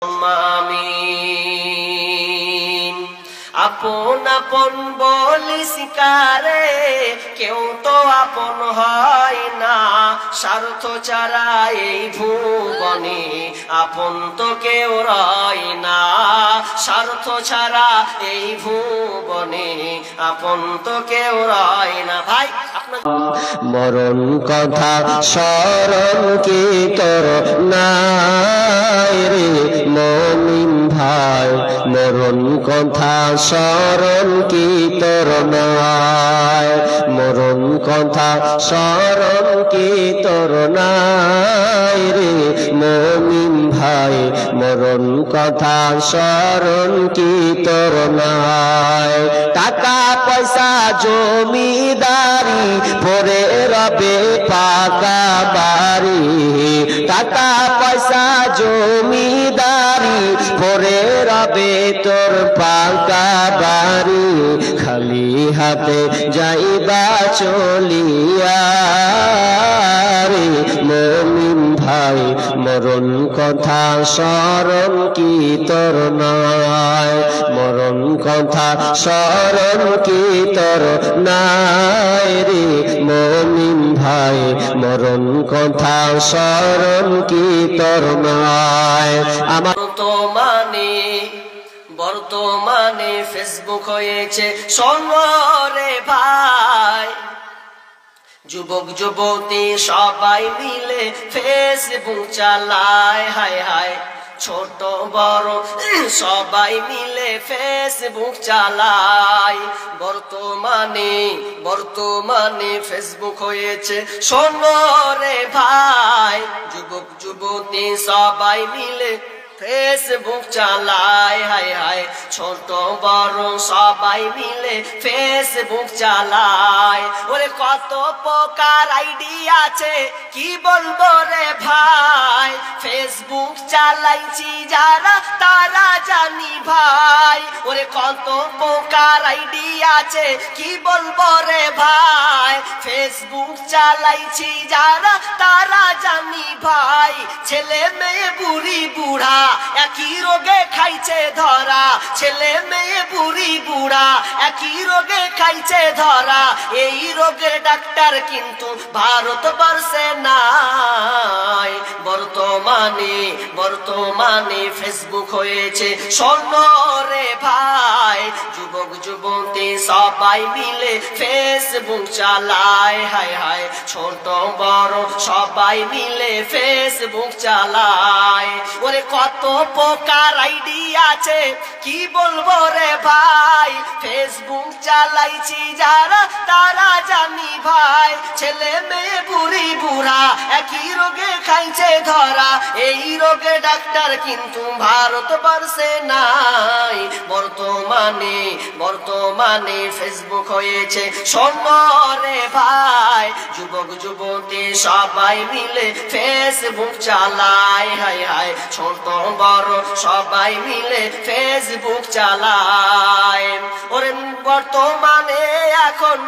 আমিন। আপন আপন বলিস কারে, কেউ তো আপন হয় না। স্বার্থ ছাড়া এই ভুবনে আপন তো কেউ রয় না। স্বার্থ ছাড়া এই ভুবনে আপন তো কেউ রয় না। ভাই মরণ কথা স্মরণ কি তোর নাই রে মমিন ভাই, মরণ কথা স্মরণ কি তোর নাই, মরণ কথা স্মরণ কি তোর নাই রে মমিন ভাই, মরণ কথা স্মরণ কি তোর নাই। টাকা পয়সা জমিদারি পরে রবে পাকা বাড়ি, টাকা পয়সা জমিদারি পরে রবে তোর পাকা বাড়ি। খালি হাতে যাইবা চলিয়া রে মমিন ভাই, মরণ কথা স্মরণ কি তোর নাই, মরণ কথা স্মরণ কি তোর নাই রে মমিন ভাই, মরণ কথা স্মরণ কি তোর নাই। আমার বর্তমানে ফেসবুক হয়েছে সোনরে ভাই। যুবক যুবতী সবাই মিলে ফেসবুক চালায়, হায় হায় ছোট বড় সবাই মিলে ফেসবুক চালায়। বর্তমানে ফেসবুক হয়েছে সোনরে ভাই। যুবক যুবতী সবাই মিলে ফেসবুক চালায়, হায় হায় ছোট বড় সবাই মিলে ফেসবুক চালায়। ওরে কত প্রকার আইডি আছে কি বলবো রে ভাই, ফেসবুক চালাইছি যারা তারা জানি ভাই। ওরে কত প্রকার আইডি আছে কি বলবো রে ভাই, ফেসবুক চালাইছি যারা তারা জানি ভাই। ছেলে মেয়ে বুড়ি বুড়া একই রোগে খাইছে ধরা, ছেলে মেয়ে বুড়ি বুড়া একই রোগে খাইছে ধরা। এই রোগের ডাক্তার কিন্তু ভারতবর্ষে নাই। বর্তমানে ফেসবুক হয়েছে সোনরে ভাই। যুবক যুবতী সবাই মিলে ফেসবুক চালায়, হায় হায় ছোট বড় সবাই মিলে ফেসবুক চালায়। ওরে কত প্রকার আইডি আছে কি বলবো রে ভাই, ফেসবুক চালাইছি যারা তারা জানি ভাই। ছেলে মেয়ে বুড়ি বুড়া একই রোগে খাইছে ধরা, এই রোগে ডাক্তার কিন্তু ভারতবর্ষে নাই। বর্তমানে ফেসবুক হয়েছে সোনরে ভাই। যুবক যুবতী সবাই মিলে ফেসবুক চালায়, হায় হায় ছোট বড় সবাই মিলে ফেসবুক চালায়। ওরে বর্তমানে এখন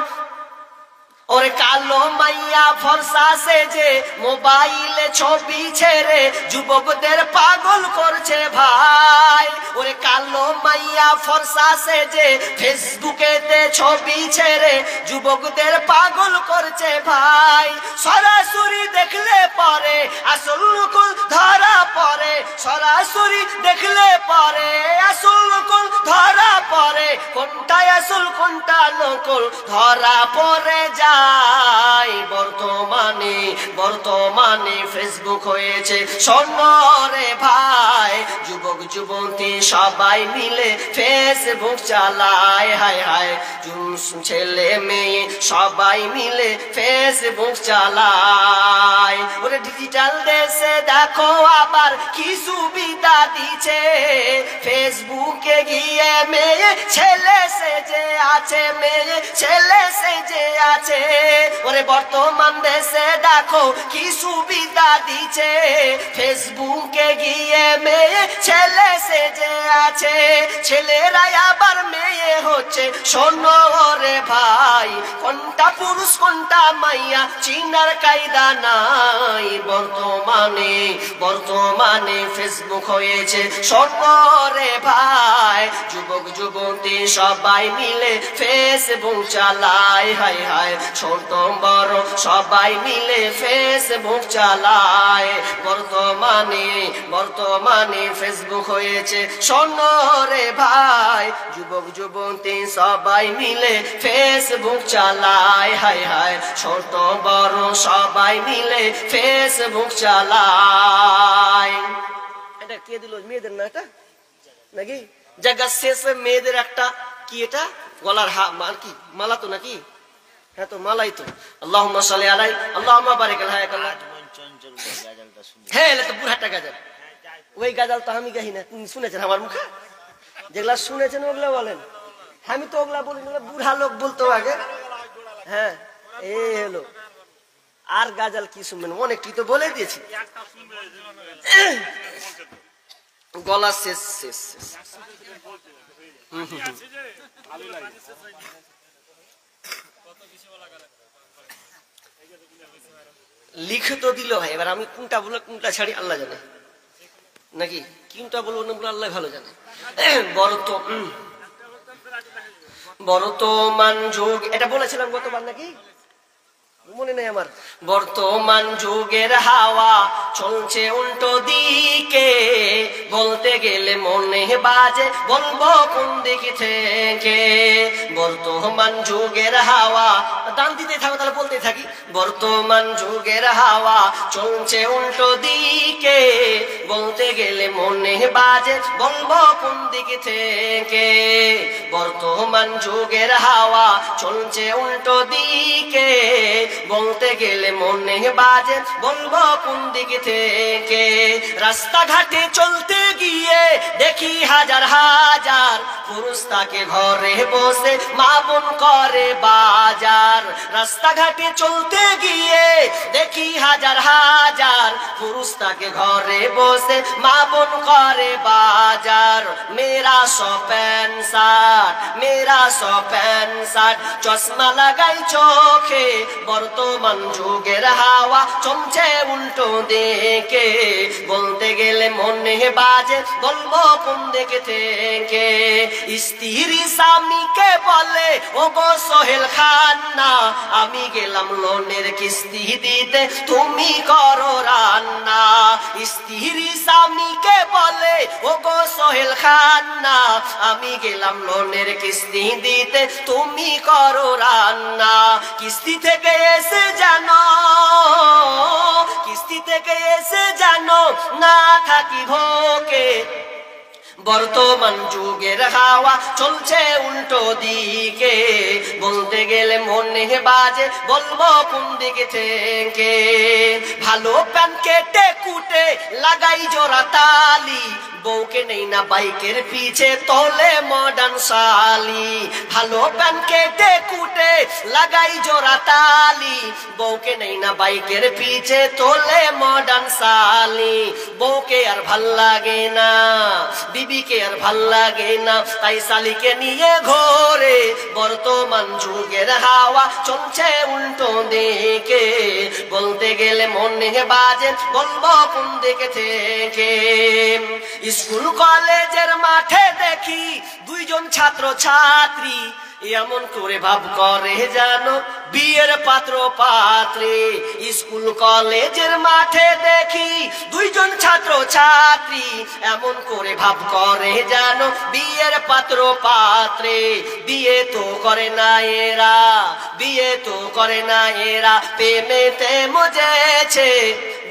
ওরে কালো মাইয়া ফর্সা সেজে মোবাইলে ছবি ছেড়ে যুবকদের পাগল করছে ভাই। ওরে কালো মাইয়া ফর্সা সেজে ফেসবুকেতে ছবি ছেড়ে যুবকদের পাগল করছে ভাই। সরাসরি দেখলে পরে আসল নকল ধরা পড়ে, সরাসরি দেখলে পরে আসল নকল ধরা পড়ে। কোনটা আসল কোনটা নকল ধরা পড়ে যায়। বর্তমানে ফেসবুক হয়েছে সোনরে ভাই। যুবক যুবতী সবাই মিলে ফেসবুক চালায়, হায় হায় ছেলে মেয়ে সবাই মিলে ফেসবুক চালায়। ওরে ডিজিটাল দেশে দেখো আবার কি সুবিধা দিচ্ছে, ফেসবুকে গিয়ে মেয়ে ছেলে সেজে আছে, মেয়ে ছেলে সেজে আছে। ওরে বর্তমান দেশে দেখো কি সুবিধা দিচ্ছে, ফেসবুকে গিয়ে মেয়ে ছেলে ছেলে সেজে আছে, ছেলেরা আবার মেয়ে হচ্ছে। শোনো রে ভাই, কোনটা পুরুষ কোনটা মাইয়া চিনার কায়দা নাই। বর্তমানে ফেসবুক হয়েছে। শোনো রে ভাই, যুবক যুবতী সবাই মিলে ফেসবুক চালায়। হায় হায়, ছোট বড় সবাই মিলে ফেসবুক চালায়। বর্তমানে ফেসবুক হয়েছে। শোনো রে ভাই, যুবক যুবতী সবাই মিলে ফেসবুক চালায়। হায় হায়, ছোট বড় সবাই মিলে ফেসবুক চালায়। এটা কে দিল? মেয়েদের না এটা নাকি? জায়গা শেষে মেয়েদের একটা কি, এটা গলার মাল কি মালা তো নাকি? হ্যাঁ তো মালাই তো। আল্লাহুম্মা সাল্লি আলাই আল্লাহুম্মা বারিক আলা হায়াকাল্লাহ। হ্যাঁ এটা তো বুড়াটা গাজাল। ওই গাজাল তো আমি গাই না, শুনেছেন আমার মুখে? যেগুলা শুনেছেন ওগুলা বলেন, আমি তো ওগুলা বলি না, বুড়া লোক বলতো আগে। হ্যাঁ এই হলো। আর গাজাল কি শুনবেন? অনেকটি তো বলে দিয়েছি। গলা শেষ শেষ শেষ। লিখে তো দিল ভাই, এবার আমি কোনটা বলে কোনটা ছাড়ি আল্লাহ জানে, নাকি কোনটা বলবো না বলে আল্লাহ ভালো জানে। বর্তমান যুগ, এটা বলেছিলাম গতবার নাকি মনে নেই আমার। বর্তমান যুগের হাওয়া চলছে উল্টো দিকে, বলতে গেলে মনে বাজে বলবো কোন দিক থেকে। বর্তমান যুগের হাওয়া, দান দিতে থাকো তাহলে বলতে থাকি। বর্তমান যুগের হাওয়া চলছে উল্টো দিকে, বলতে গেলে মনে বাজে বলবো কোন দিক থেকে। বর্তমান যুগের হাওয়া চলছে উল্টো দিকে, বলতে গেলে মনে বাজে বলবো কোন দিক থেকে। রাস্তাঘাটে চলতে গিয়ে দেখি হাজার হাজার পুরুষ তাকে ঘরে বসে মা বোন করে বাজার। রাস্তাঘাটে চলতে গিয়ে দেখি হাজার হাজার পুরুষ তাকে ঘরে বসে মা বোন করে বাজার। মেরা সো প্যান্ট শার্ট, চশমা লাগাই চোখে, বর্তমান যুগের হাওয়া চলছে উল্টো দিকে, বলতে গেলে মনে বাজে বলবো কোন দিক থেকে। স্ত্রী স্বামীকে বলে ও গো সোহেল খান না, আমি গেলাম লোনের কিস্তি দিতে তুমি করো রান্না। স্ত্রী স্বামীকে বলে ও গো সোহেল খান না, আমি গেলাম লোনের কিস্তি দিতে তুমি করো রান্না। কিস্তি থেকে এসে জানো না থাকি ভোকে। বর্তমান যুগের হাওয়া চলছে উল্টো দিকে, বলতে গেলে মনে বাজে বলবো কোন দিক থেকে। ভালো প্যান কেটে কুটে লাগাই জোড়া তালি, বউকে নেই না বাইকের পিছে তোলে মডার্ন শালি। ভালো প্যান কেটে কুটে লাগাই জোড়া তালি, বউকে নেই না বাইকের পিছে তোলে মডার্ন শালি। বউকে আর ভাল লাগে না, বিবিকে আর ভাল লাগে না, তাই শালিকে নিয়ে ঘোরে। বর্তমান যুগের হাওয়া চলছে উল্টো দিকে, বলতে গেলে মনে বাজে বলবো কোন দিক থেকে। স্কুল কলেজের মাঠে দেখি দুইজন ছাত্র ছাত্রী, এমন করে ভাব করে জানো বিয়ের পাত্র পাত্রী। স্কুল কলেজের মাঠে দেখি দুইজন ছাত্র ছাত্রী, এমন করে ভাব করে জানো বিয়ের পাত্র পাত্রী। বিয়ে তো করে না এরা, প্রেমেতে মজেছে।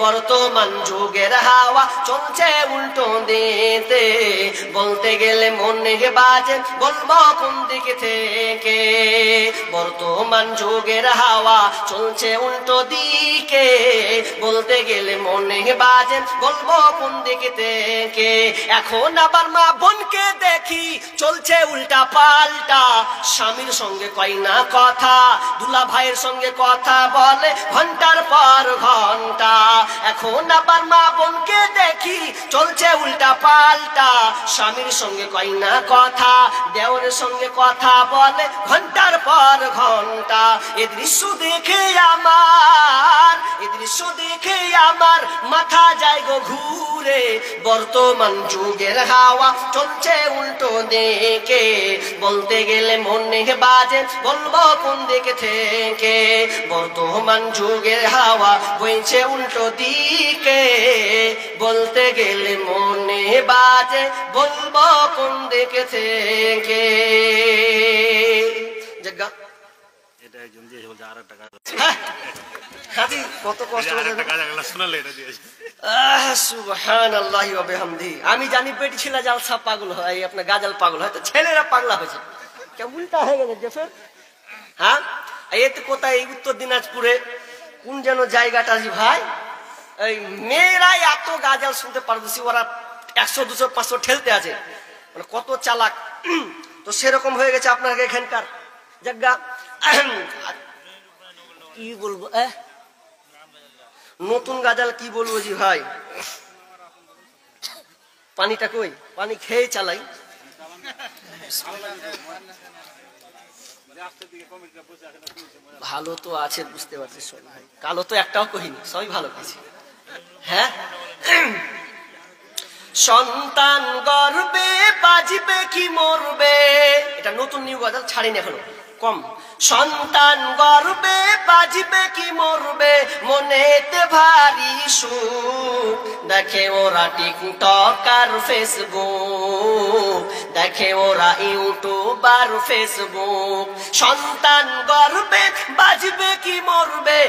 বর্তমান যুগের হাওয়া চলছে উল্টো দিতে, বলতে গেলে মনে বাজে বলবো কোন দিকে থেকে। বর্তমান যুগের হাওয়া চলছে উল্টো দিকে, বলতে গেলে মনে বাজে বলবো কোন দিকে থেকে। এখন আবার মা বোনকে দেখি চলছে উল্টা পাল্টা, স্বামীর সঙ্গে কয় না কথা, দুলা ভাইয়ের সঙ্গে কথা বলে ঘন্টার পর ঘন্টা। এখন আবার মা বোনকে দেখি চলছে উল্টা পাল্টা, স্বামীর সঙ্গে কয় না কথা, দেওরের সঙ্গে কথা বলে ঘন্টার পর ঘন্টা। এ দৃশ্য দেখে আমার মাথা যায় গো ঘুরে। বর্তমান যুগের হাওয়া চলছে উল্টো দিকে, বলতে গেলে মনে বাজে বলবো কোন দিকে থেকে। বর্তমান যুগের হাওয়া বইছে উল্টো দিকে, বলতে গেলে মনে বাজে বলবো কোন দিকে থেকে। এটা একজন দিয়েছে বলছে আর একটা কাজ কত কষ্ট করে শোনালে এটা দিয়েছে। সুবহানাল্লাহি ওয়া বিহামদিহি। আমি জানি পেটি ছেলে জালসা পাগল হয়, আপনার গাজাল পাগল হয়, তো ছেলেরা পাগলা হয়েছে কেমন উল্টা হয়ে গেছে যে ফের। হ্যাঁ, এতে কোথায় এই উত্তর দিনাজপুরে কোন যেন জায়গাটা আছে ভাই, এই মেয়েরাই এত গাজাল শুনতে পারতেছি, ওরা 100 200 500 ঠেলতে আছে, মানে কত চালাক। তো সেরকম হয়ে গেছে আপনার এখানকার জায়গা। কি বলবো, নতুন গাজাল কি বলবো জি ভাই। পানিটা কই, পানি খেয়ে চালাই। ভালো তো আছে বুঝতে পারছি ভাই, কালো তো একটাও কহিনি, সবই ভালো পেয়েছি। হ্যাঁ, সন্তান গর্বে বাজবে কি মরবে, এটা নতুন নিউ গাজাল ছাড়িনি এখনো, কম। সন্তান গর্বে বাজবে কি মরবে, মনেতে ভারী সুখ, দেখে ওরা টিকটক আর ফেসবুক, দেখে ওরা ইউটিউব আর ফেসবুক। সন্তান গর্বে বাজবে কি মরবে,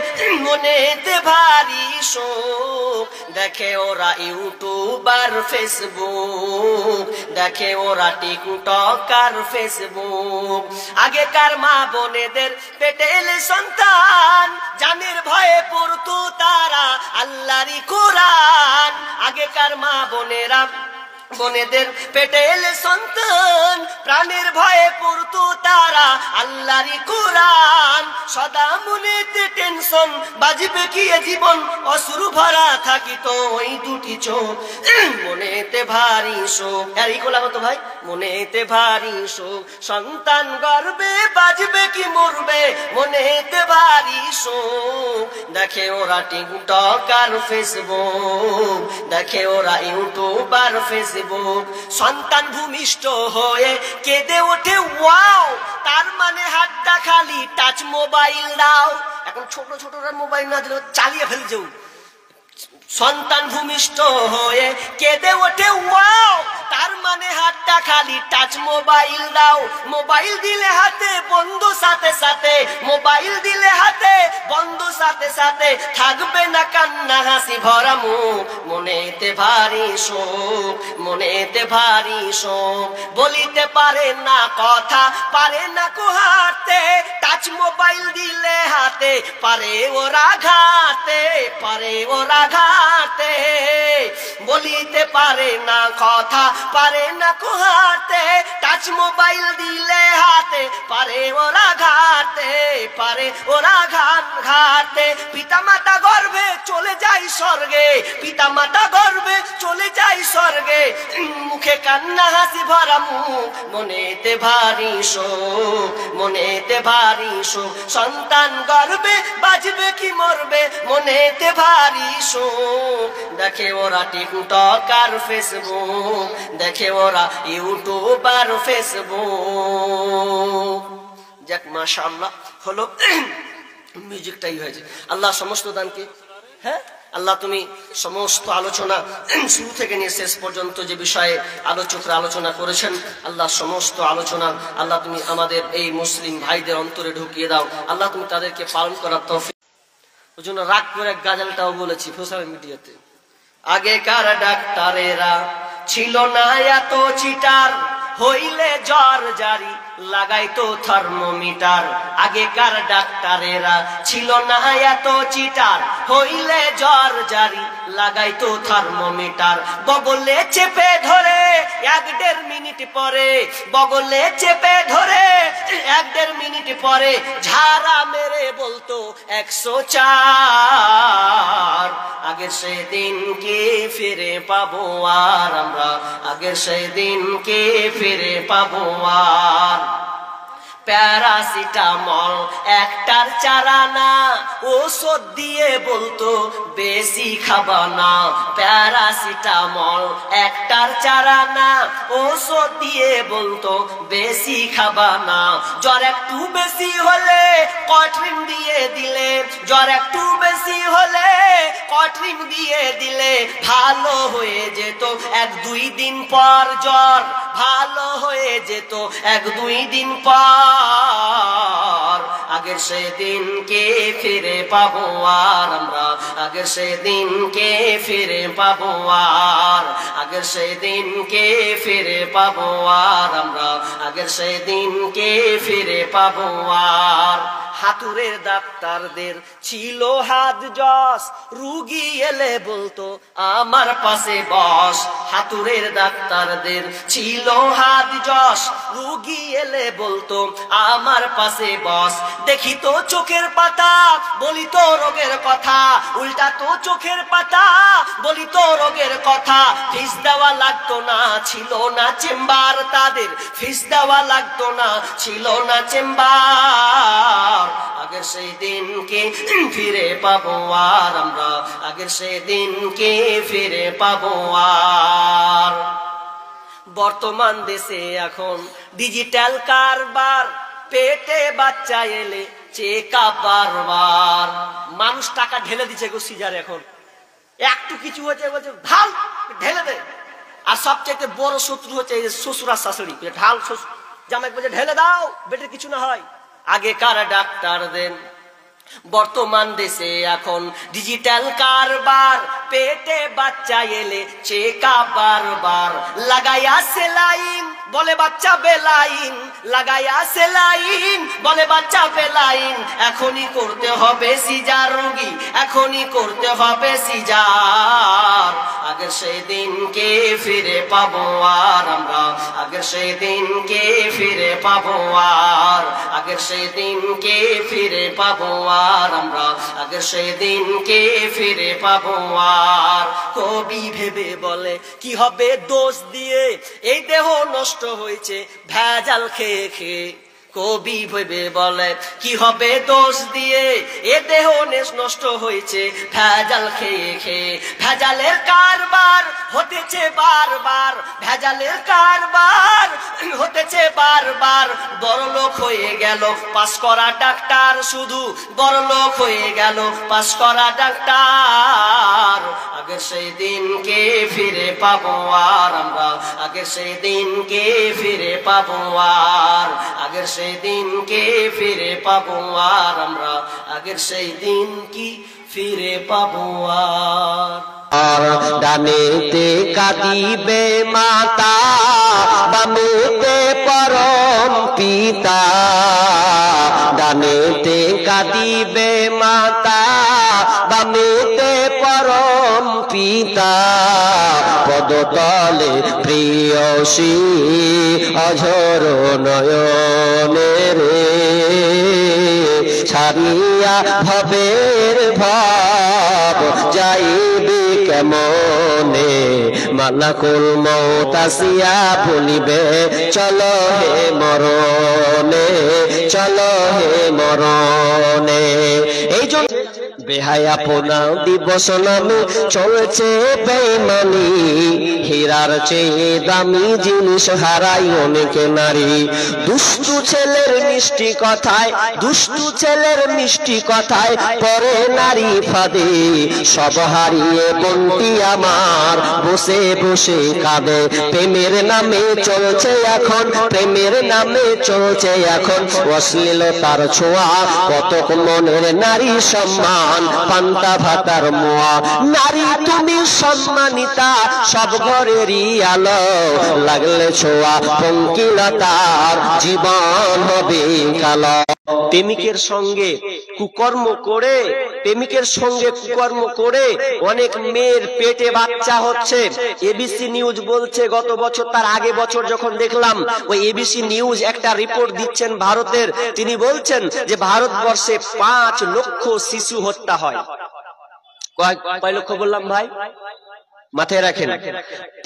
মনেতে ভারী সুখ, দেখে ওরা ইউটিউব আর ফেসবুক, দেখে ওরা টিকটক আর ফেসবুক। আগেকার মা বোনেদের পেটে এলে সন্তান, জানের ভয়ে পড়তো তারা আল্লাহরই কোরআন। আগেকার মা বোনেদের পেটে এলে সন্তান, প্রাণের ভয়ে পড়তো তারা আল্লাহরই কোরআন। সদা মনেতে টেনশন, বাজবে কি এ জীবন, অশ্রু ভরা থাকিত ওই দুটি চোখ, মনেতে ভারী শোক। আর এই গোলা হতো ভাই, মনেতে ভারী শোক। সন্তান গর্বে বাজবে কি মরবে, মনেতে ভারী শোক, দেখে ওরা টিকটক আর ফেসবুক, দেখে ওরা ইউটিউব আর ফেসবুক। সন্তান ভূমিষ্ঠ হয়ে কেঁদে ওঠে ওয়াও, তার মানে হাতটা খালি টাচ মোবাইল দাও। এখন ছোট ছোটরা মোবাইল না দিলেও চালিয়ে ফেলছে। সন্তান ভূমিষ্ঠ হয়ে কেঁদে ওঠে ওয়াও, তার মানে হাতটা খালি টাচ মোবাইল দাও। মোবাইল দিলে হাতে বন্ধ সাথে সাথে, মোবাইল দিলে হাতে বন্ধ সাথে সাথে, থাকবে না কান্না হাসি ভরা মুখ, মনেতে ভারী শোক, মনেতে ভারী শোক। বলিতে পারে না কথা, পারে না কোহাতে, টাচ মোবাইল দিলে হাতে পারে ওরা ঘাতে, পারে ওরা ঘাতে। বলিতে পারে না কথা, পারে না কোহাতে, টাচ মোবাইল দিলে হাতে পারে ওরা ঘাতে, পারে ওরা ঘাতে। পিতা মাতা গর্ভে চলে যায় স্বর্গে, পিতা মাতা গর্ভে চলে যায় স্বর্গে, মুখে কান্না হাসি ভরা মুখ, মনেতে ভারী শোক, মনেতে ভারী শোক। সন্তান গর্ভে বাজবে কি মরবে, মনেতে ভারী শোক, দেখে ওরা টিকটক আর ফেসবুক, দেখে ওরা ইউটিউব আর ফেসবুক। যাক মাশাআল্লাহ হলো, মিউজিকটাই হয়েছে। আল্লাহ সমস্ত দানকে, হ্যাঁ আল্লাহ তুমি সমস্ত আলোচনা শুরু থেকে নিয়ে শেষ পর্যন্ত যে বিষয়ে আলোচকরা আলোচনা করেছেন, আল্লাহ সমস্ত আলোচনা আল্লাহ তুমি আমাদের এই মুসলিম ভাইদের অন্তরে ঢুকিয়ে দাও। আল্লাহ তুমি তাদেরকে পালন করার তৌফিক। ওই জন্য রাগ করে গাজালটাও বলেছি সোশ্যাল মিডিয়াতে, আগেকার ডাক্তারেরা ছিল না এত চিটার, হইলে জ্বর জারি লাগাইতো থার্মোমিটার। আগেকার ডাক্তারেরা ছিল না এত চিটার, হইলে জ্বর জারি লাগাইতো থার্মোমিটার। বগলে চেপে ধরে 1-1.5 মিনিট পরে, বগলে চেপে ধরে 1-1.5 মিনিট পরে ঝাড়া মেরে বলতো 104। আগের সেই দিনকে ফিরে পাবো আর আমরা, আগের সেই দিনকে ফিরে পাবো আর। প্যারাসিটামল একটার চারানা, ওষুধ দিয়ে বলতো বেশি খাবা না। প্যারাসিটামল একটার চারানা, ওষুধ দিয়ে বলতো বেশি খাবা না। জ্বর একটু বেশি হলে কট্রিন দিয়ে দিলে, জ্বর একটু বেশি হলে কট্রিন দিয়ে দিলে ভালো হয়ে যেত 1-2 দিন পর। জ্বর ভালো হয়ে যেত 1-2 দিন পর। আগের সেই দিনকে ফিরে পাবো আর আমরা, আগের সেই দিনকে ফিরে পাবো আর। আগের সেই দিনকে ফিরে পাবো আর আমরা, আগের সেই দিনকে ফিরে পাবো আর। হাতুড়ের ডাক্তারদের ছিল হাত যশ, রুগী এলে বলতো আমার পাশে বস। হাতুড়ের ডাক্তারদের ছিল হাত যশ, রুগী এলে বলতো আমার পাশে বস। দেখি তো চোখের পাতা বলি তো রোগের কথা, উল্টা তো চোখের পাতা বলি তো রোগের কথা। ফিস দেওয়া লাগতো না, ছিল না চেম্বার তাদের, ফিস দেওয়া লাগতো না, ছিল না চেম্বার। আগের সেই দিনকে ফিরে পাবো আর আমরা, আগের সেই দিনকে ফিরে পাবো আর। বর্তমান দেশে এখন ডিজিটাল কারবার, পেটে বাচ্চা এলে চেকআপ বারবার। মানুষ টাকা ঢেলে দিচ্ছে গো সিজার, এখন একটু কিছু হচ্ছে বলছে ঢাল ঢেলে দে। আর সবচেয়ে বড় শত্রু হচ্ছে শ্বশুর আর শাশুড়ি, ঢাল জামাই বলছে ঢেলে দাও বেটের কিছু না হয়। আগেকার ডাক্তারদের বর্তমান দেশে এখন ডিজিটাল কারবার, পেটে বাচ্চা এলে চেকআপ বারবার। লাগাইয়া সেলাইন বলে বাচ্চা বেলাইন, লাগাইয়া সেলাইন বলে বাচ্চা বেলাইন। এখনই করতে হবে সিজার রোগী, এখনই করতে হবে সিজার। আগের সেই দিনকে ফিরে পাবো আর আমরা, আগের সেই দিনকে ফিরে পাবো আর। আগের সেই দিনকে ফিরে পাবো আর আমরা, আগের সেই দিনকে ফিরে পাবো আর। কবি ভেবে বলে কি হবে দোষ দিয়ে, এই দেহ নষ্ট হয়েছে ভেজাল খেয়ে খেয়ে। কবি ভেবে বলে কি হবে দোষ দিয়ে, এ দেহ নষ্ট হয়েছে ভেজাল খেয়ে খেয়ে। ভেজালের কারবার হতেছে বারবার, ভেজালের কারবার হতেছে বারবার। বড়লোক হয়ে গেল পাস করা ডাক্তার, শুধু বড়লোক হয়ে গেল পাস করা ডাক্তার। আগের সেই দিনকে ফিরে পাবো আর আমরা, আগের সেই দিনকে ফিরে পাবো আর। আগের সেই দিনকে ফিরে পাবো আর আমরা, আগের সেই দিন কি ফিরে পাবো আর। আর ডানেতে কাঁদিবে মাতা, বামেতে পরম পিতা। ডানেতে কাঁদিবে মাতা, বামেতে পরম পিতা। পদতলে প্রিয়সী অঝর নয়নে রে, ছাড়িয়া ভবের ভাব যাইবে কেমনে। মালাকুল মউত আসিয়া বলিবে চলো হে মরণে, চলো হে মরণে। এই জন্য বেহায়াপনা দিবস নামে চলছে বেঈমানি, হীরার চেয়ে দামি জিনিস হারাই অনেকে নারী। দুষ্টু ছেলের মিষ্টি কথায়, দুষ্টু ছেলের মিষ্টি কথায় পরে নারী ফাঁদে। সব হারিয়ে বন্টি আমার বসে বসে কাঁদে। প্রেমের নামে চলছে এখন, প্রেমের নামে চলছে এখন অশ্লীলতার ছোঁয়া। কতক মনের নারী সম্মান মান পান্তা ভাতার মোয়া। নারী তুমি সম্মানিতা, সব ঘরেরই আলো, লাগলে ছোঁয়া পঙ্কিলতার জীবন হবে কালো। প্রেমিকের সঙ্গে কুকর্ম করে, প্রেমিকের সঙ্গে কুকর্ম করে অনেক মেয়ের পেটে বাচ্চা হচ্ছে। এবিসি নিউজ বলছে, গত বছর তার আগে বছর যখন দেখলাম ওই এবিসি নিউজ একটা রিপোর্ট দিচ্ছেন ভারতের, তিনি বলছেন যে ভারতবর্ষে 5 লক্ষ শিশু হত্যা হয়। কয় লক্ষ বললাম ভাই? মাথায় রাখেন,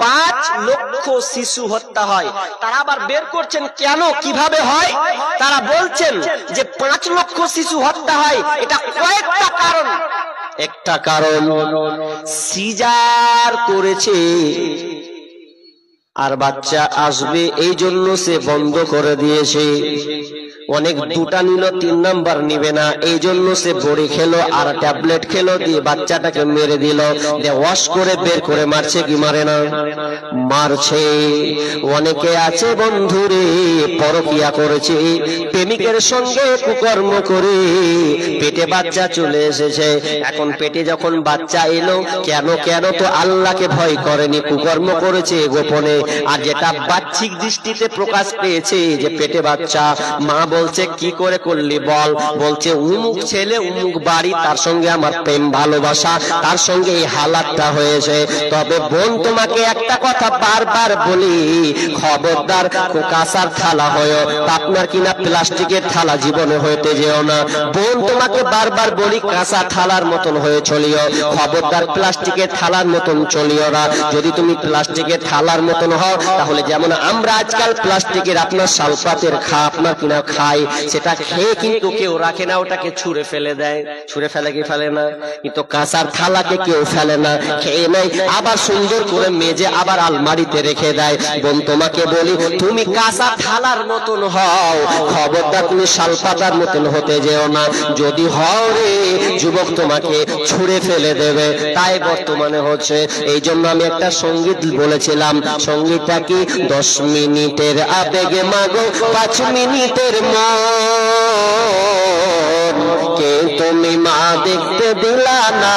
5 লক্ষ শিশু হত্যা হয়। তারা আবার বের করছেন কেন, কিভাবে হয়। তারা বলছেন যে 5 লক্ষ শিশু হত্যা হয়, এটা কয়েকটা কারণ। একটা কারণ সিজার করেছে, আর বাচ্চা আসবে এই জন্য সে বন্ধ করে দিয়েছে। অনেক দুটা নিল, 3 নাম্বার নিবে না, এই জন্য সে বড়ি খেলো আর ট্যাবলেট খেলো, দিয়ে বাচ্চাটাকে মেরে দিল। ওয়াশ করে বের করে মারছে কি মারে না? মারছে। অনেকে আছে বন্ধুরে পরকিয়া করেছে, প্রেমিকের সঙ্গে কুকর্ম করে পেটে বাচ্চা চলে এসেছে। এখন পেটে যখন বাচ্চা এলো, কেন তো আল্লাহকে ভয় করেনি, কুকর্ম করেছে গোপনে। আর যেটা বাহ্যিক দৃষ্টিতে প্রকাশ পেয়েছে যে পেটে বাচ্চা, মা বলছে কি করে করলি বল, বলছে উমুক ছেলে উমুক বাড়ি, তার সঙ্গে আমার প্রেম ভালোবাসা, তার সঙ্গে এই হালাতটা হয়েছে। তবে বোন তোমাকে একটা কথা বারবার বলি, খবরদার কাঁসার থালা হয়, আপনার কিনা প্লাস্টিকের থালা জীবনে হইতে যেও না। বোন তোমাকে বারবার বলি, কাঁসা থালার মতন হয়ে চলিও, খবরদার প্লাস্টিকের থালার মতন চলিও না। যদি তুমি প্লাস্টিকের থালার মতন হও, তাহলে যেমন আমরা আজকাল প্লাস্টিকের আপনার শালপাতের আপনার কিনা খাই, সেটা খেয়ে কিন্তু কেউ রাখে না, ওটাকে ছুঁড়ে ফেলে দেয়। ছুঁড়ে ফেলে কি ফেলে না? কিন্তু কাঁসার থালাকে কেউ ফেলে না, খেয়ে নেয়, আবার সুন্দর করে মেজে আবার আলমারিতে রেখে দেয়। বোন তোমাকে বলি, তুমি কাঁসা থালার মতন হও, খবরদার তুমি শালপাতার মতন হতে যেও না। যদি হও রে যুবক, তোমাকে ছুঁড়ে ফেলে দেবে। তাই বর্তমানে হচ্ছে। এই জন্য আমি একটা সঙ্গীত বলেছিলাম, সঙ্গীতটা কি? 10 মিনিটের আবেগে মাগো 5 মিনিটের মন, কে তুমি মা দেখতে দিলা না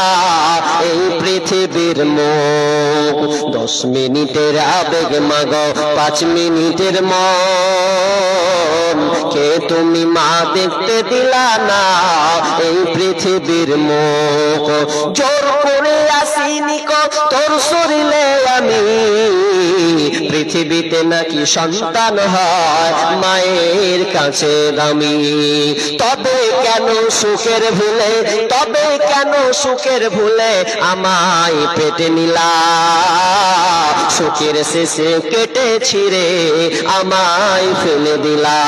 এই পৃথিবীর মুখ। 10 মিনিটের আবেগে মাগো 5 মিনিটের মন, কে তুমি মা দেখতে দিলা না এই পৃথিবীর মুখ। জোর করে আসিনি তোর শরীরে আমি, পৃথিবীতে নাকি সন্তান হয় মায়ের কাছে দামি। তবে কেন সুখের ভুলে, তবে কেন সুখের ভুলে আমায় পেটে নিলা, সুখের শেষে কেটে ছিঁড়ে আমায় ফেলে দিলা।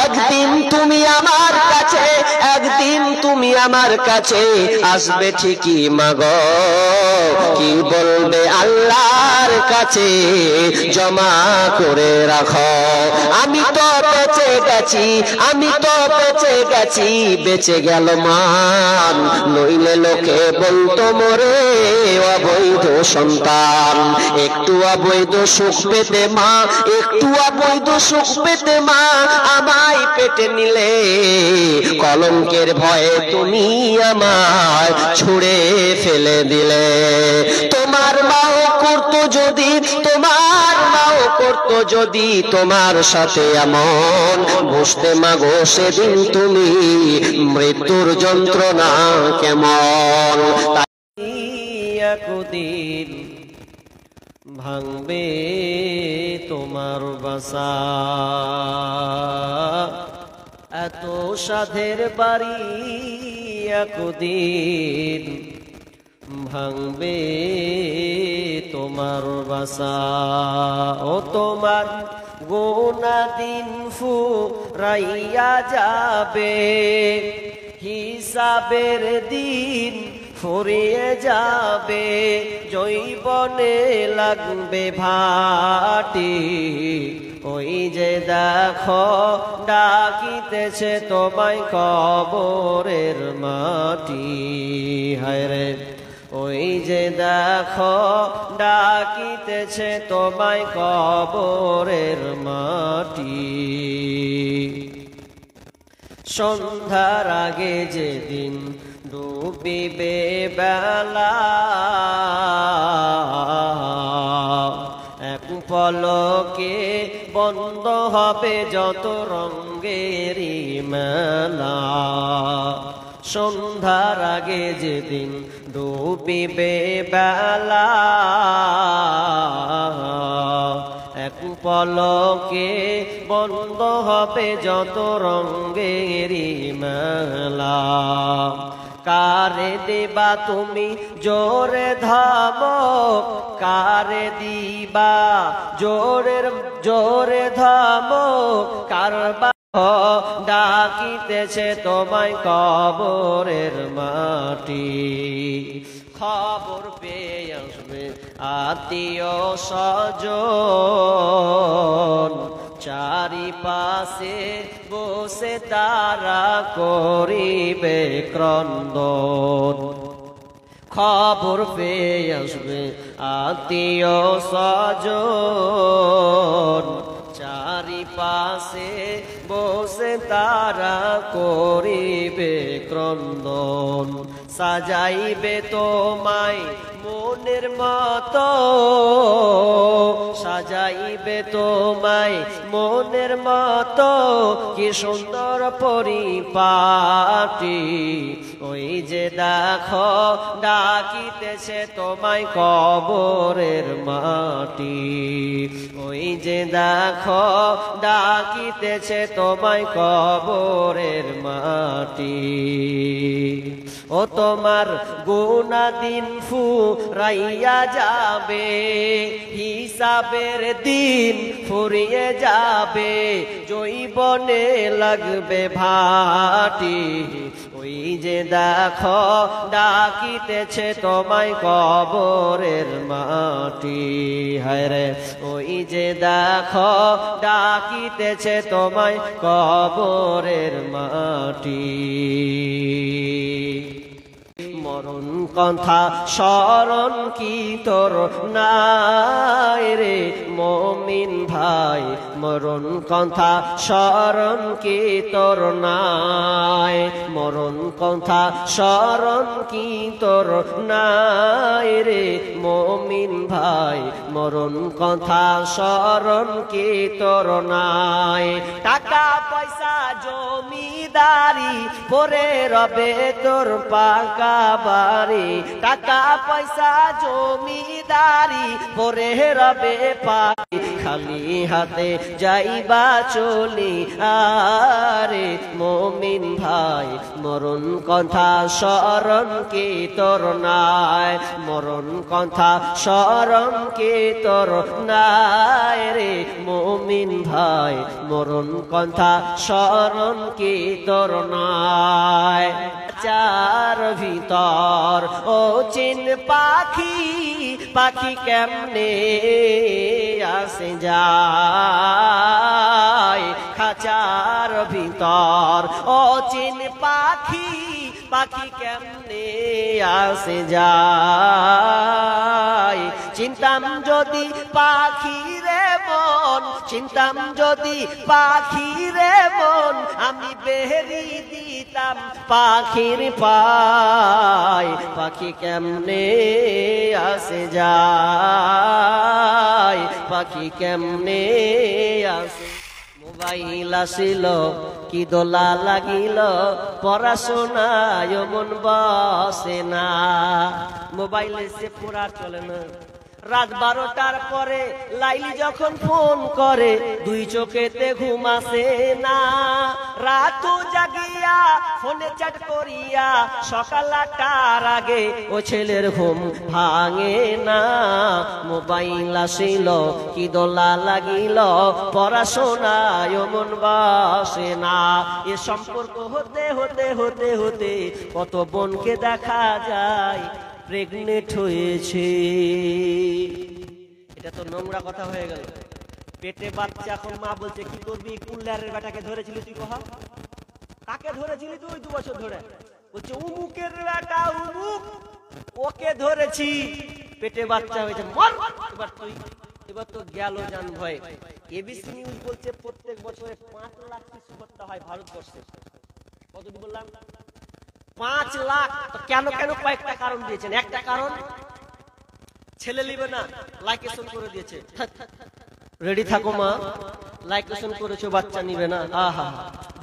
একদিন তুমি আমার কাছে, একদিন তুমি আমার কাছে আসবে ঠিকই মাগো, কি বলবে আল্লাহর কাছে জমা করে রাখো। আমি তো বেঁচে গেছি, আমি তো বেঁচে গেছি, বেঁচে গেল মান, নইলে লোকে বলতো মোরে অবৈধ সন্তান। একটু অবৈধ সুখ পেতে মা, একটু অবৈধ সুখ পেতে মা আমায় পেটে নিলে, কলঙ্কের ভয়ে তুমি আমায় ছুঁড়ে ফেলে দিলে। তোমার মাও করতো যদি, তোমার মাও করতো যদি তোমার সাথে এমন, বুঝতে মাগো সেদিন তুমি মৃত্যুর যন্ত্রণা কেমন। একদিন ভাঙবে তোমার বাসা, এত সাধের বাড়ি একদিন ভাঙবে তোমার বাসা। ও তোমার গোনা দিন ফুরাইয়া যাবে, হিসাবের দিন ফুরিয়ে যাবে, জৈবনে লাগবে ভাটি। ওই যে দেখো ডাকিতেছে তোমায় কবরের মাটি। হায় রে, ওই যে দেখো ডাকিতেছে তোমায় কবরের মাটি। সন্ধ্যার আগে যেদিন ডুবিবে বেলা এক পলকে বন্ধ হবে যত রঙেরই মেলা সন্ধ্যার আগে যেদিন ডুবিবে বেলা এক পলকে বন্ধ হবে যত রঙেরই মেলা কারে দেবা তুমি জোরে ধমক কারে দিবা জোরে ধমক কারবা ডাকিতেছে তোমায় কবরের মাটি খবর পেয়ে আসবে আত্মীয় স্বজন চারিপাশে বসে তারা করিবে ক্রন্দন খবর পেয়ে আসবে আত্মীয় স্বজন চারিপাশে বসে তারা করিবে ক্রন্দন সাজাইবে তোমায় মনের মতো সাজাইবে তোমায় মনের মতো কি সুন্দর পরিপাটি ওই যে দেখো ডাকিতেছে তোমায় কবরের মাটি ওই যে দেখো ডাকিতেছে তোমায় কবরের মাটি ও তোমার গুনাহ দিন ফুরাইয়া যাবে হিসাবের দিন ফুরিয়ে যাবে জৈবনে লাগবে ভাটি ওই যে দেখো ডাকিতেছে তোমায় কবরের মাটি হায় রে ওই যে দেখো ডাকিতেছে তোমায় কবরের মাটি মরণ কথা স্মরণ কি তোর নাই রে মুমিন ভাই মরণ কথা স্মরণ কি তোর নাই মরণ কথা স্মরণ কি তোর নাই রে মুমিন ভাই মরণ কথা স্মরণ কি তোর নাই টাকা পয়সা জমিদারি পরে রবে তোর পাকা বাড়ি টাকা পয়সা জমিদারি পরে রবে পাই খালি হাতে যাইবা চলি আরে মুমিন ভাই মরণ কথা স্মরণ কি তোর নাই মরণ কথা স্মরণ কি তোর নাই রে মুমিন ভাই মরণ কথা স্মরণ কি তোর নাই চার ভিতর ও চিন পাখি পাখি কেমনে আসে যায় খাঁচার ভিতর ও চিন পাখি পাখি কেমনে আসে যায় চিন্তাম যদি পাখি রে মন চিন্তাম যদি পাখি রে মন আমি বেরি দিতাম পাখির পায় পাখি কেমনে আসে যায় পাখি কেমনে আসে মোবাইল আসিল কি দোলা লাগিল পড়াশোনায় মন বসে না মোবাইলে সে পুরা চলে না রাত 12টার পরে লাইলি যখন ফোন করে দুই চোখেতে ঘুম আসে না রাত জাগিয়া ফোনে চ্যাট করিয়া সকাল 8টার আগে ও ছেলের ঘুম ভাঙে না মোবাইল আসিল কি দোলা লাগিল পড়াশোনায় মন বসে না এ সম্পর্ক হতে হতে হতে হতে কত বোনকে দেখা যায় প্রেগনেন্ট হয়েছে এটা তো নোংরা কথা হয়ে গেল পেটে বাচ্চা এখন মা বলছে কি করবি কুল্লারের বেটাকে ধরেছিলি তুই কহ কাকে ধরেছিলি তুই 2 বছর ধরে বলছে উমুকের বেটা উমুক ওকে ধরেছি পেটে বাচ্চা হয়েছে মর এবার তো গেল জান ভয় এবিসি নিউজ বলছে প্রত্যেক বছরে 5 লাখ শিশু হত্যা হয় ভারতবর্ষে কতটি বললাম 5 লাখ। তো কেন কেন কয়েকটা কারণ দিয়েছেন। একটা কারণ ছেলে নিবে না, লাইকেশন করে দিয়েছে। রেডি থাকো মা, লাইকেশন করেছো, বাচ্চা নিবে না। আহা,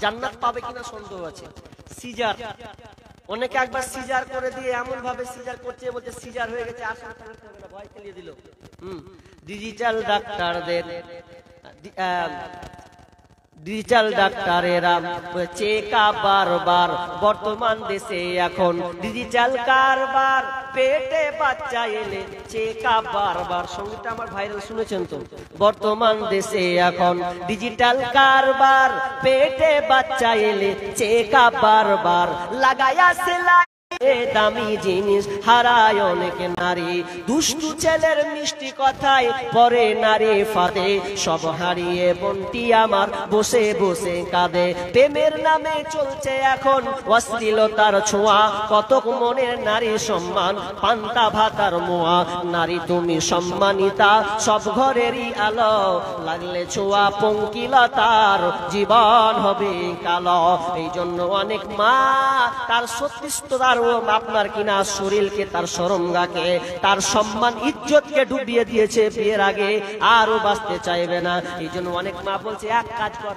জান্নাত পাবে কিনা সন্দেহ আছে। সিজার, অনেকে একবার সিজার করে দিয়ে এমন ভাবে সিজার করছে, বলছে সিজার হয়ে গেছে, আর সংসার করতে হবে না, ভয় খেলিয়ে দিল। ডিজিটাল ডাক্তারদের ডিজিটাল ডাক্তারেরা চেকআপ বারবার, বর্তমান দেশে এখন ডিজিটাল কারবার, পেটে বাচ্চা এলে চেকআপ বারবার। সঙ্গীতটা আমার ভাইরাল, শুনেছেন তো? বর্তমান দেশে এখন ডিজিটাল কারবার, পেটে বাচ্চা এলে চেকআপ বারবার, লাগায়া সেলাই দামি জিনিস হারায় অনেক নারী, দুষ্টু ছেলের মিষ্টি কথায় পরে নারী ফাঁদে, সব হারিয়ে বোনটি আমার বসে বসে কাঁদে। প্রেমের নামে চলছে এখন অশ্লীলতার ছোঁয়া, কতক মনের নারী সম্মান পান্তা ভাতার মোয়া। নারী তুমি সম্মানিতা, সব ঘরেরই আলো, লাগলে ছোঁয়া পঙ্কিলতার জীবন হবে কালো। এই জন্য অনেক মা তার সত্যিস্ততার আপনার কিনা শরীরকে, তার শরমগাকে, তার সম্মান ইজ্জতকে ডুবিয়ে দিয়েছে বিয়ের আগে, আরো বাঁচতে চাইবে না। এই জন্য অনেক মা বলছে এক কাজ কর,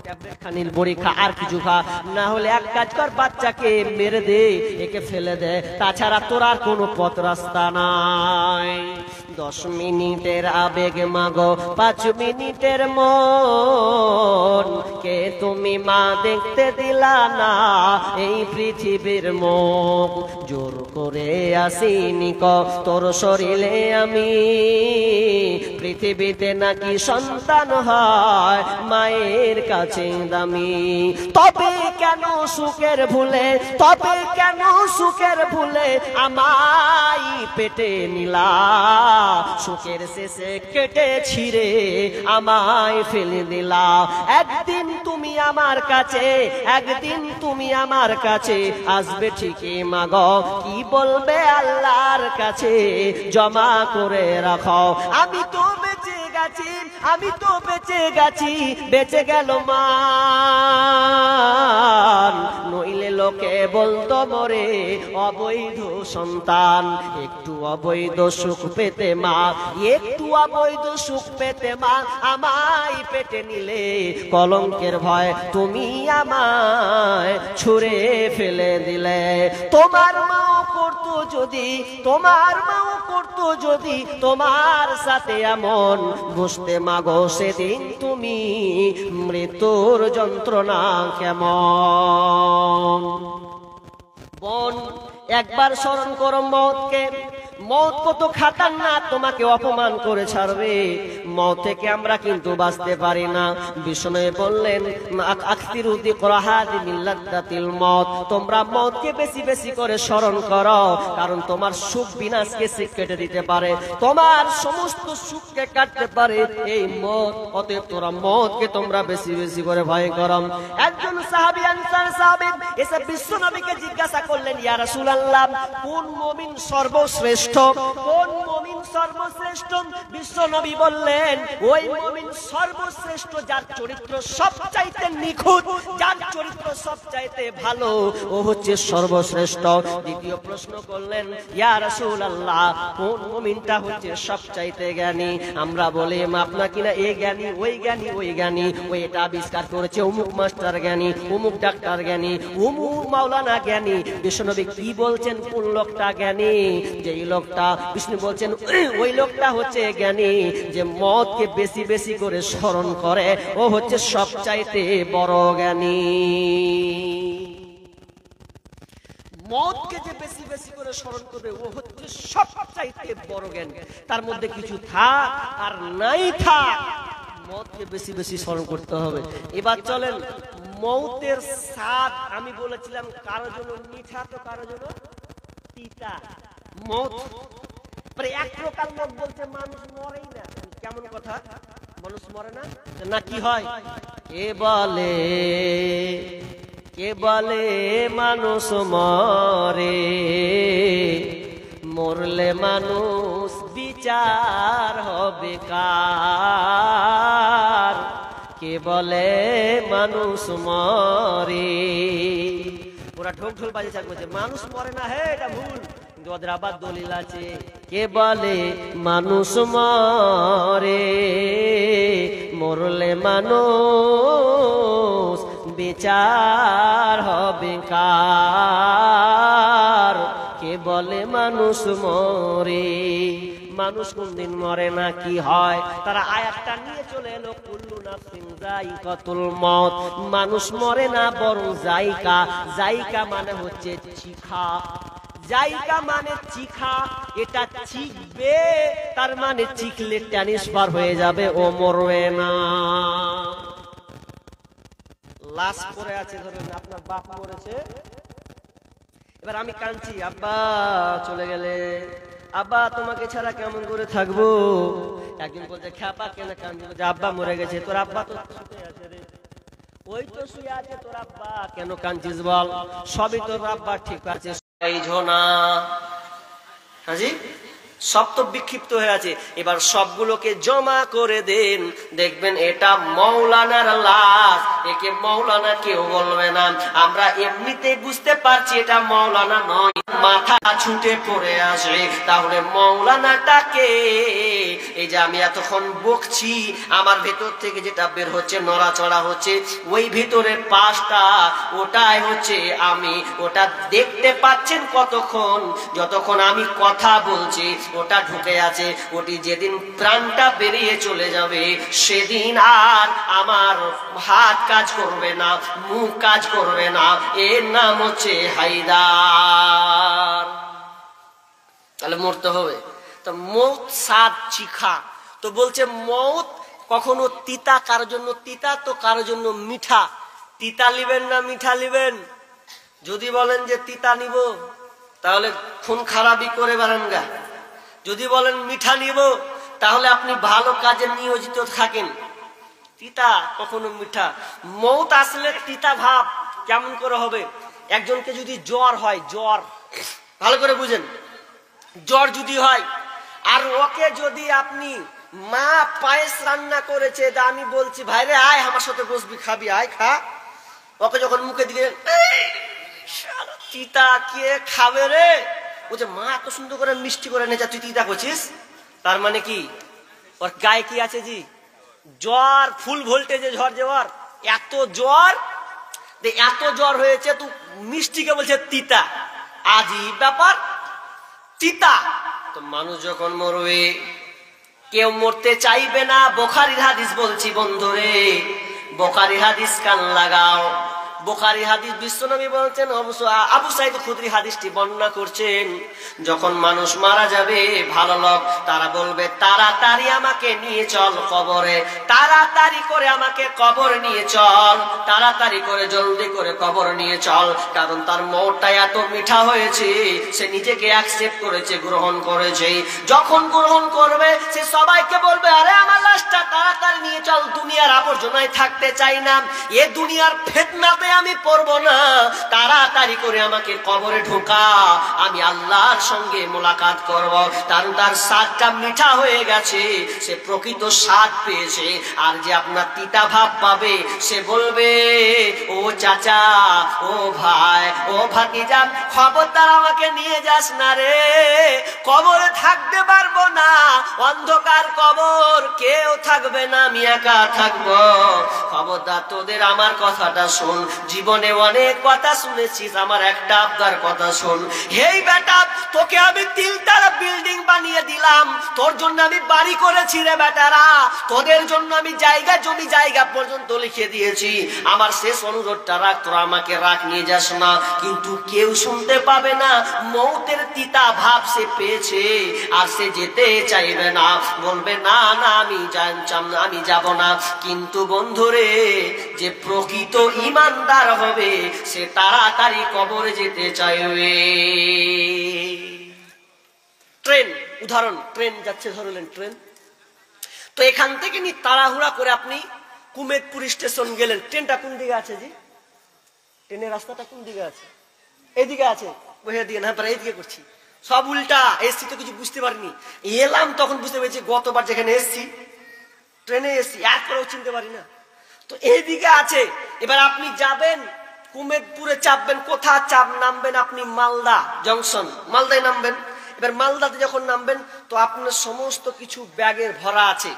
ট্যাবলেট খানির বড়ি খা, আর কিছু খা, না হলে এক কাজ কর, বাচ্চাকে মেরে দে, একে ফেলে দে, তাছাড়া তোর আর কোনো পথ রাস্তা নাই। 10 মিনিটের আবেগ মাগো 5 মিনিটের মন, কে তুমি মা দেখতে দিলা না এই পৃথিবীর মুখ। জোর করে আসিনি ক তোর শরীরে আমি, পৃথিবীতে নাকি সন্তান হয় মায়ের কাছে দামি। তবে কেন সুখের ভুলে, তবে কেন সুখের ভুলে আমায় পেটে নিলা, সুখের শেষে কেটে ছিঁড়ে আমায় ফেলে দিলা। একদিন তুমি আমার কাছে, একদিন তুমি আমার কাছে আসবে ঠিকই মাগো, কি বলবে আল্লাহর কাছে জমা করে রাখো। আমি তো বেঁচে গেছি, আমি তো বেঁচে গেছি, বেঁচে গেল মা, নইলে লোকে বলতো মরে অবৈধ সন্তান। একটু অবৈধ সুখ পেতে মা, একটু অবৈধ সুখ পেতে মা আমায় পেটে নিলে, কলঙ্কের ভয় তুমি আমায় ছুঁড়ে ফেলে দিলে। তোমার মাও করতো যদি, তোমার মাও করতো যদি তোমার সাথে এমন, বুঝতে মাগো সেদিন তুমি মৃত্যুর যন্ত্রণা কেমন। বোন একবার স্মরণ করো মওতকে, মওত কত খাতারনাক, তোমাকে অপমান করে ছাড়বে। মওত থেকে আমরা কিন্তু বাঁচতে পারি না। বিষ্ণু বললেন আকসিরু যিকরাহাদি মিন লাদ্দাতিল মওত, তোমরা মওতকে বেশি বেশি করে স্মরণ করো, কারণ তোমার সুখ বিনাশকে সে কেটে দিতে পারে, তোমার সমস্ত সুখকে কাটতে পারে এই মওত। অতএব তোমরা মওতকে তোমরা বেশি বেশি করে ভয় করো। একজন সাহাবী আনসার সাহাবী এসে বিশ্বনবীকে জিজ্ঞাসা করলেন, ইয়া রাসূলুল্লাহ, কোন মুমিন সর্বশ্রেষ্ঠ, কোন মুমিন সর্বশ্রেষ্ঠ? বিশ্বনবী বললেন, ওই মুমিন সর্বশ্রেষ্ঠ যার চরিত্র সবচাইতে নিখুঁত, যার চরিত্র সবচাইতে ভালো, ও হচ্ছে সর্বশ্রেষ্ঠ। দ্বিতীয় প্রশ্ন করলেন, ইয়া রাসূলুল্লাহ, কোন মুমিনটা হচ্ছে সবচাইতে জ্ঞানী? আমরা বলি আপনার কিনা এই জ্ঞানী, ওই জ্ঞানী, ওই জ্ঞানী, ওই এটা আবিষ্কার করেছে অমুক মাস্টার জ্ঞানী, অমুক ডাক্তার জ্ঞানী, অমুক মাওলানা জ্ঞানী। বিশ্বনবী কি বলছেন কোন লোকটা জ্ঞানী? যেই লোকটা, বিষ্ণু বলছেন ওই লোকটা হচ্ছে জ্ঞানী যে মওতকে বেশি বেশি করে স্মরণ করে, ও হচ্ছে সবচাইতে বড় জ্ঞানী। মওতকে যে বেশি বেশি করে স্মরণ করবে, ও হচ্ছে সবচাইতে বড় জ্ঞানী। তার মধ্যে কিছু থাক আর নাই থাক, মওতকে বেশি বেশি স্মরণ করতে হবে। এবার চলেন, মওতের স্বাদ আমি বলেছিলাম কারো জন্য মিঠা তো কারো জন্য তিতা। মওত এক প্রকার লোক বলছে মানুষ মরেই না। কেমন কথা? মানুষ মরে না, না কি হয়? কে বলে মানুষ মরে, মরলে মানুষ বিচার হবে কার? কে বলে মানুষ মরে? ওরা ঢোক ঢোল বাজে বলছে মানুষ মরে না, হে এটা ভুল, কিন্তু ওদের আবার দলিল আছে। কে বলে মানুষ মরে, মরলে মানুষ বিচার হবে কার? কে বলে মানুষ মরে, মানুষ কোনদিন মরে না, কি হয়? তারা আয়াতটা নিয়ে চলে এলো কুল্লু নাফসিন যায়িকাতুল মউত, মানুষ মরে না বরং যায়িকা। যায়িকা মানে হচ্ছে চিখা, জায়গা মানে চিখা, এটা চিখবে, তার মানে চিখলে ট্রান্সফার হয়ে যাবে, ও মরবে না। লাশ পড়ে আছে, ধরেন আপনার বাপ মরেছে, এবার আমি কাঁদছি, আব্বা চলে গেলে, আব্বা তোমাকে ছাড়া কেমন করে থাকবো? একদিন বলছে খ্যাপা কেন কাঁদবো, যে আব্বা মরে গেছে। তোর আব্বা তো শুয়ে আছে রে, ওই তো শুয়ে আছে, তোর আব্বা কেন কাঁদছিস বল? সবই তোর আব্বা ঠিক আছে, না হাজি, সব তো বিক্ষিপ্ত হয়ে আছে। এবার সবগুলোকে জমা করে দেন, দেখবেন এটা মৌলানার লাশ, একে মৌলানা কেউ বলবে না। আমরা এমনিতেই বুঝতে পারছি এটা মৌলানা নয়, মাথা ছুটে পড়ে আসে। তাহলে মৌলানাটাকে, এই যে আমি এতক্ষণ বকছি, আমার ভেতর থেকে যেটা বের হচ্ছে, নড়াচড়া হচ্ছে, ওই ভিতরের পাশটা, ওটাই হচ্ছে আমি। ওটা দেখতে পাচ্ছেন কতক্ষণ? যতক্ষণ আমি কথা বলছি ওটা ঢুকে আছে। ওটি যেদিন প্রাণটা বেরিয়ে চলে যাবে, সেদিন আর আমার হাত কাজ করবে না, মুখ কাজ করবে না। এর নাম হচ্ছে হায়দার। তাহলে মরতে হবে। তো মৌত স্বাদ চিখা, তো বলছে মৌত কখনো তিতা, কারোর জন্য তিতা তো কারোর জন্য মিঠা। তিতা নিবেন না মিঠা নিবেন? যদি বলেন যে তিতা নিব, তাহলে খুন খারাপই করে বেড়ান গা। যদি বলেন মিঠা নিব, তাহলে আপনি ভালো কাজে নিয়োজিত থাকেন। তিতা কখনো মিঠা। মৌত আসলে তিতা ভাব কেমন করে হবে? একজনকে যদি জ্বর হয়, জ্বর ভালো করে বুঝেন, জ্বর যদি হয়, আর ওকে যদি আপনি মা পায়েস রান্না করেছে, আমি বলছি ভাইরে আয় আমার সাথে বসবি, খাবি, আয় খা, ওকে যখন মুখে দিকে তিতা কে খাবে রে? বলছে মা এত সুন্দর করে মিষ্টি করে নেচা, তুই তিতা করছিস। তার মানে কি ওর গায়ে কি আছে? জি জ্বর, ফুল ভোল্টেজে ঝড়, জ্বর, এত জ্বর, এত জ্বর হয়েছে, তুই মিষ্টিকে বলছে তিতা। আজীব ব্যাপার, তিতা। তো মানুষ যখন মরবে, কেউ মরতে চাইবে না। বুখারীর হাদিস বলছি বন্ধুরে, বুখারী হাদিস কান লাগাও। বুখারী হাদিস, বিশ্বনবী বলছেন, আবু সাঈদ খুদরি হাদিসটি বর্ণনা করছেন, যখন মানুষ মারা যাবে, ভালো লোক তারা বলবে তাড়াতাড়ি আমাকে নিয়ে চল কবরে, তাড়াতাড়ি করে আমাকে কবর নিয়ে চল, তাড়াতাড়ি করে জলদি করে কবর নিয়ে চল। কারণ তার মওতটা এত মিঠা হয়েছে, সে নিজেকে অ্যাকসেপ্ট করেছে, গ্রহণ করেছে। যখন গ্রহণ করবে, সে সবাইকে বলবে আরে আমার লাশটা তাড়াতাড়ি নিয়ে চল, দুনিয়ার আবর্জনায় থাকতে চাই না, এ দুনিয়ার ফিতনাতে আমি পড়বো না, তাড়াতাড়ি করে আমাকে কবরে ঢোকা, আমি আল্লাহর সঙ্গে মোলাকাত করব। কারণ তার স্বাদটা মিঠা হয়ে গেছে, সে প্রকৃত স্বাদ পেয়েছে। আর যে আপনার তিতা ভাব পাবে, সে বলবে ও চাচা, ও ভাই, ও ভাতিজা, খবরদার আমাকে নিয়ে যাস না রে, কবরে থাকতে পারবো না, অন্ধকার কবর, কেউ থাকবে না, আমি একা থাকবো। খবরদার তোদের আমার কথাটা শোন, জীবনে অনেক কথা শুনেছিস, আমার একটা আবদার কথা শোন। হেই বেটা, তোকে আমি 3 তলা বিল্ডিং বানিয়ে দিলাম, তোর জন্য আমি বাড়ি করেছি রে বেটারা, তোদের জন্য আমি জায়গা জমি জায়গা পর্যন্ত লিখে দিয়েছি। আমার শেষ অনুরোধটা রাখ, তোরা আমাকে রাখ, নিয়ে যাস না। কিন্তু কেউ শুনতে পাবে না, মৌতের তিতা ভাব সে পেয়েছে, আর সে যেতে চাইবে না, বলবে না না আমি আমি যাব না। কিন্তু বন্ধুরে, যে প্রকৃত ইমানদার হবে, সে তাড়াতাড়ি কবরে যেতে চাইবে। ট্রেন, উদাহরণ, ট্রেন যাচ্ছে, ধরলেন ট্রেন, তো এখান থেকে নি তাড়াহুড়া করে আপনি কুমেদপুর স্টেশন গেলেন, ট্রেনটা কোন দিকে আছে? জি ট্রেনের রাস্তাটা কোন দিকে আছে? এইদিকে আছে, বহে দিয়ে না, এইদিকে করছি, সব উল্টা। এসছি তো কিছু বুঝতে পারিনি, এলাম তখন বুঝতে পেরেছি, গতবার যেখানে এসছি ট্রেনে এসছি, এরপরেও চিনতে পারি না, তো এইদিকে আছে। এবার আপনি যাবেন, কুমেদপুরে চাপবেন, কোথা চাপ নামবেন আপনি? মালদা জংশন, মালদায় নামবেন। এবার মালদাতে যখন নামবেন তো আপনার সমস্ত কিছু ব্যাগের ভরা আছে।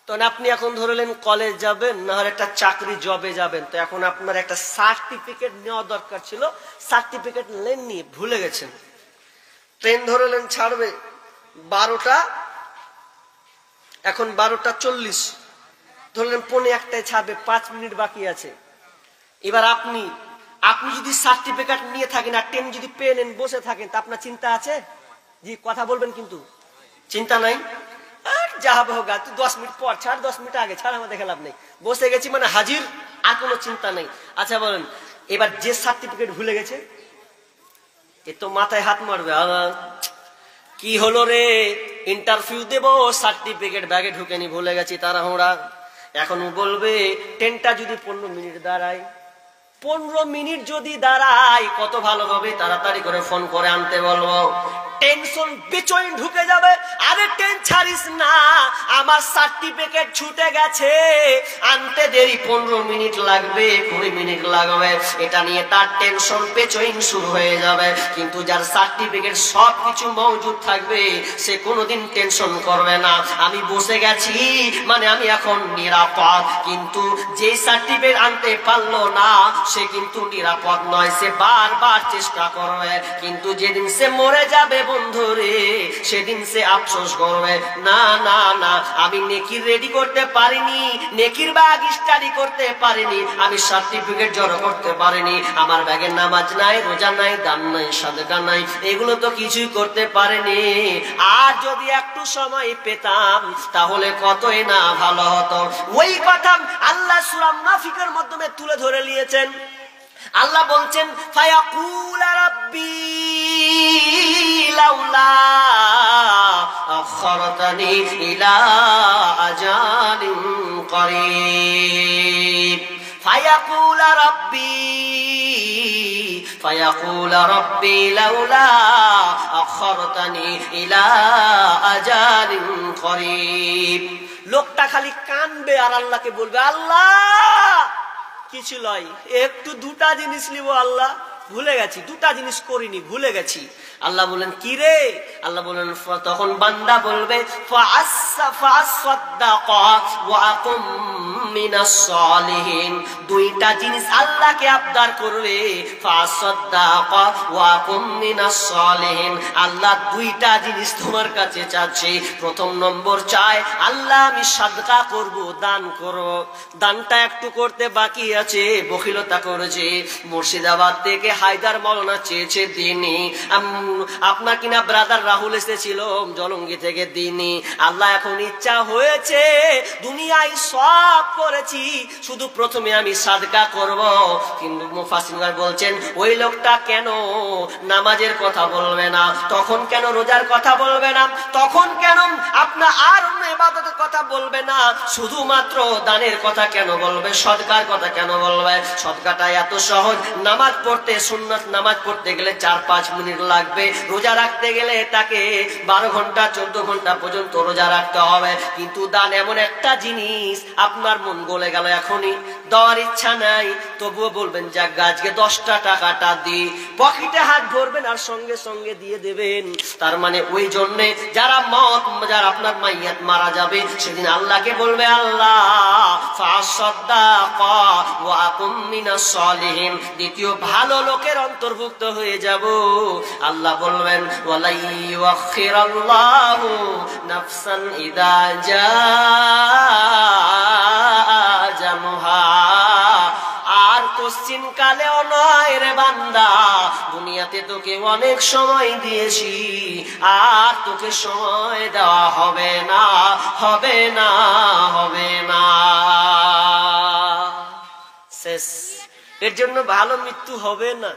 তখন আপনি এখন ধরলেন কলেজ যাবেন, না হলে একটা চাকরি জবে যাবেন। তো এখন আপনার একটা সার্টিফিকেট নেওয়া দরকার ছিল, সার্টিফিকেট নেননি, ভুলে গেছেন। ট্রেন ধরলেন, ছাড়বে 12টা, এখন 12:40, ধরলেন 12:01টায় ছাড়বে, 5 মিনিট বাকি আছে। এবার আপনি যদি সার্টিফিকেট নিয়ে থাকেন আর ট্রেন যদি পেয়ে নেন, বসে থাকেন, তা আপনার চিন্তা আছে? জি, কথা বলবেন কিন্তু চিন্তা নাই। আর যা হবে হোক, তুই 10 মিনিট পর ছাড়, 10 মিনিট আগে ছাড়, আমাদের খেলাপ নেই, বসে গেছি মানে হাজির, আর কোনো চিন্তা নেই। আচ্ছা বলেন, এবার যে সার্টিফিকেট ভুলে গেছে, এ তো মাথায় হাত মারবে, কি হলো রে, ইন্টারভিউ দেবো, সার্টিফিকেট ব্যাগে ঢুকেনি, ভুলে গেছি, তাড়াহুড়া। এখন বলবে ট্রেনটা যদি 15 মিনিট দাঁড়ায়, 15 মিনিট যদি দাঁড়ায় কত ভালো হবে, তাড়াতাড়ি করে ফোন করে আনতে বলবো। টেনশন বেচইন ঢুকে যাবে, আরে ট্রেন ছাড়িস না, আমার সার্টিফিকেট ছুটে গেছে, আনতে দেরি, 15 মিনিট লাগবে, 20 মিনিট লাগবে, এটা নিয়ে তার টেনশন বেচইন শুরু হয়ে যাবে। কিন্তু যার সার্টিফিকেট সবকিছু মজুদ থাকবে, সে কোনোদিন টেনশন করবে না, আমি বসে গেছি মানে আমি এখন নিরাপদ। কিন্তু যে সার্টিফিকেট আনতে পারলো না, সে কিন্তু নিরাপদ নয়, সে বারবার চেষ্টা করবে। কিন্তু যেদিন সে মরে যাবে বন্ধুরে, সেদিন সে আফসোস করবে, না না না, আমি নেকির রেডি করতে পারিনি, নেকির ব্যাগ স্টাডি করতে পারিনি, আমি সার্টিফিকেট জড়ো করতে পারিনি, আমার ব্যাগে নামাজ নাই, রোজা নাই, দান নাই, সাদকা নাই, এগুলো তো কিছুই করতে পারিনি। আর যদি একটু সময় পেতাম তাহলে কতই না ভালো হতো। ওই কথা আল্লাহ সূরা মুনাফিকের মাধ্যমে তুলে ধরে নিয়েছেন। আল্লাহ বলছেন, ফায়াকুল রাব্বি লাউলা আখরতানি ইলা আজালিন করিব, ফায়াকুল রাব্বি লাউলা আখরতানি ইলা আজালিন করিব। লোকটা খালি কানবে আর আল্লাহকে বলবে, আল্লাহ কিছু লয়, একটু 2টা জিনিস নিব আল্লাহ, ভুলে গেছি, 2টা জিনিস করিনি, ভুলে গেছি। আল্লাহ বলেন, কি রে? আল্লাহ বলেন, তখন বান্দা বলবে, দুইটা জিনিস আল্লাহকে আবদার করবে, আল্লাহ 2টা জিনিস তোমার কাছে চাচ্ছে। প্রথম নম্বর চায়, আল্লাহ আমি সাদকা করব, দান করব, দানটা একটু করতে বাকি আছে, বখিলতা করেছে। মুর্শিদাবাদ থেকে হায়দার মাওলানা চেয়েছে দিনই, আপনার কিনা ব্রাদার রাহুল এসেছিল জলঙ্গি থেকে দিনই। আল্লাহ এখন ইচ্ছা হয়েছে, দুনিয়ায় সব করেছি, শুধু প্রথমে আমি সাদকা করব। কিন্তু মুফাসসিররা বলছেন, ওই লোকটা কেন নামাজের কথা বলবে না, তখন কেন রোজার কথা বলবে না, তখন কেন আপনার আর অন্য ইবাদতের কথা বলবে না, শুধুমাত্র দানের কথা কেন বলবে, সদকার কথা কেন বলবে? সদকাটা এত সহজ, নামাজ পড়তে, সুন্নাত নামাজ পড়তে গেলে 4-5 মিনিট লাগবে, রোজা রাখতে গেলে তাকে 12 ঘন্টা 14 ঘন্টা পর্যন্ত রোজা রাখতে হবে। কিন্তু দান এমন একটা জিনিস, আপনার মন গলে গেল, এখনই দেওয়ার ইচ্ছা নাই, তবুও বলবেন যাক আজকে 10টা টাকাটা দিই, পকেটে হাত ভরবেন আর সঙ্গে সঙ্গে দিয়ে দেবেন। তার মানে ওই জন্যে যারা আপনার মাইয়াত মারা যাবে, সেদিন আল্লাহকে বলবে, আল্লাহ ফাসাদ্দাকা ওয়া আকুম মিনাস সালিহিন, দ্বিতীয় ভালো লোকের অন্তর্ভুক্ত হয়ে যাব। আল্লাহ বলবেন, ওয়ালা ইউআখিরাল্লাহু নাফসান ইযা জাআ আজালুহা, আর কোশ্চিন কালেও নয় রে বান্দা, দুনিয়াতে তোকে অনেক সময় দিয়েছি, আর তোকে সময় দেওয়া হবে না, হবে না, হবে না, শেষ। এর জন্য ভালো মৃত্যু হবে না।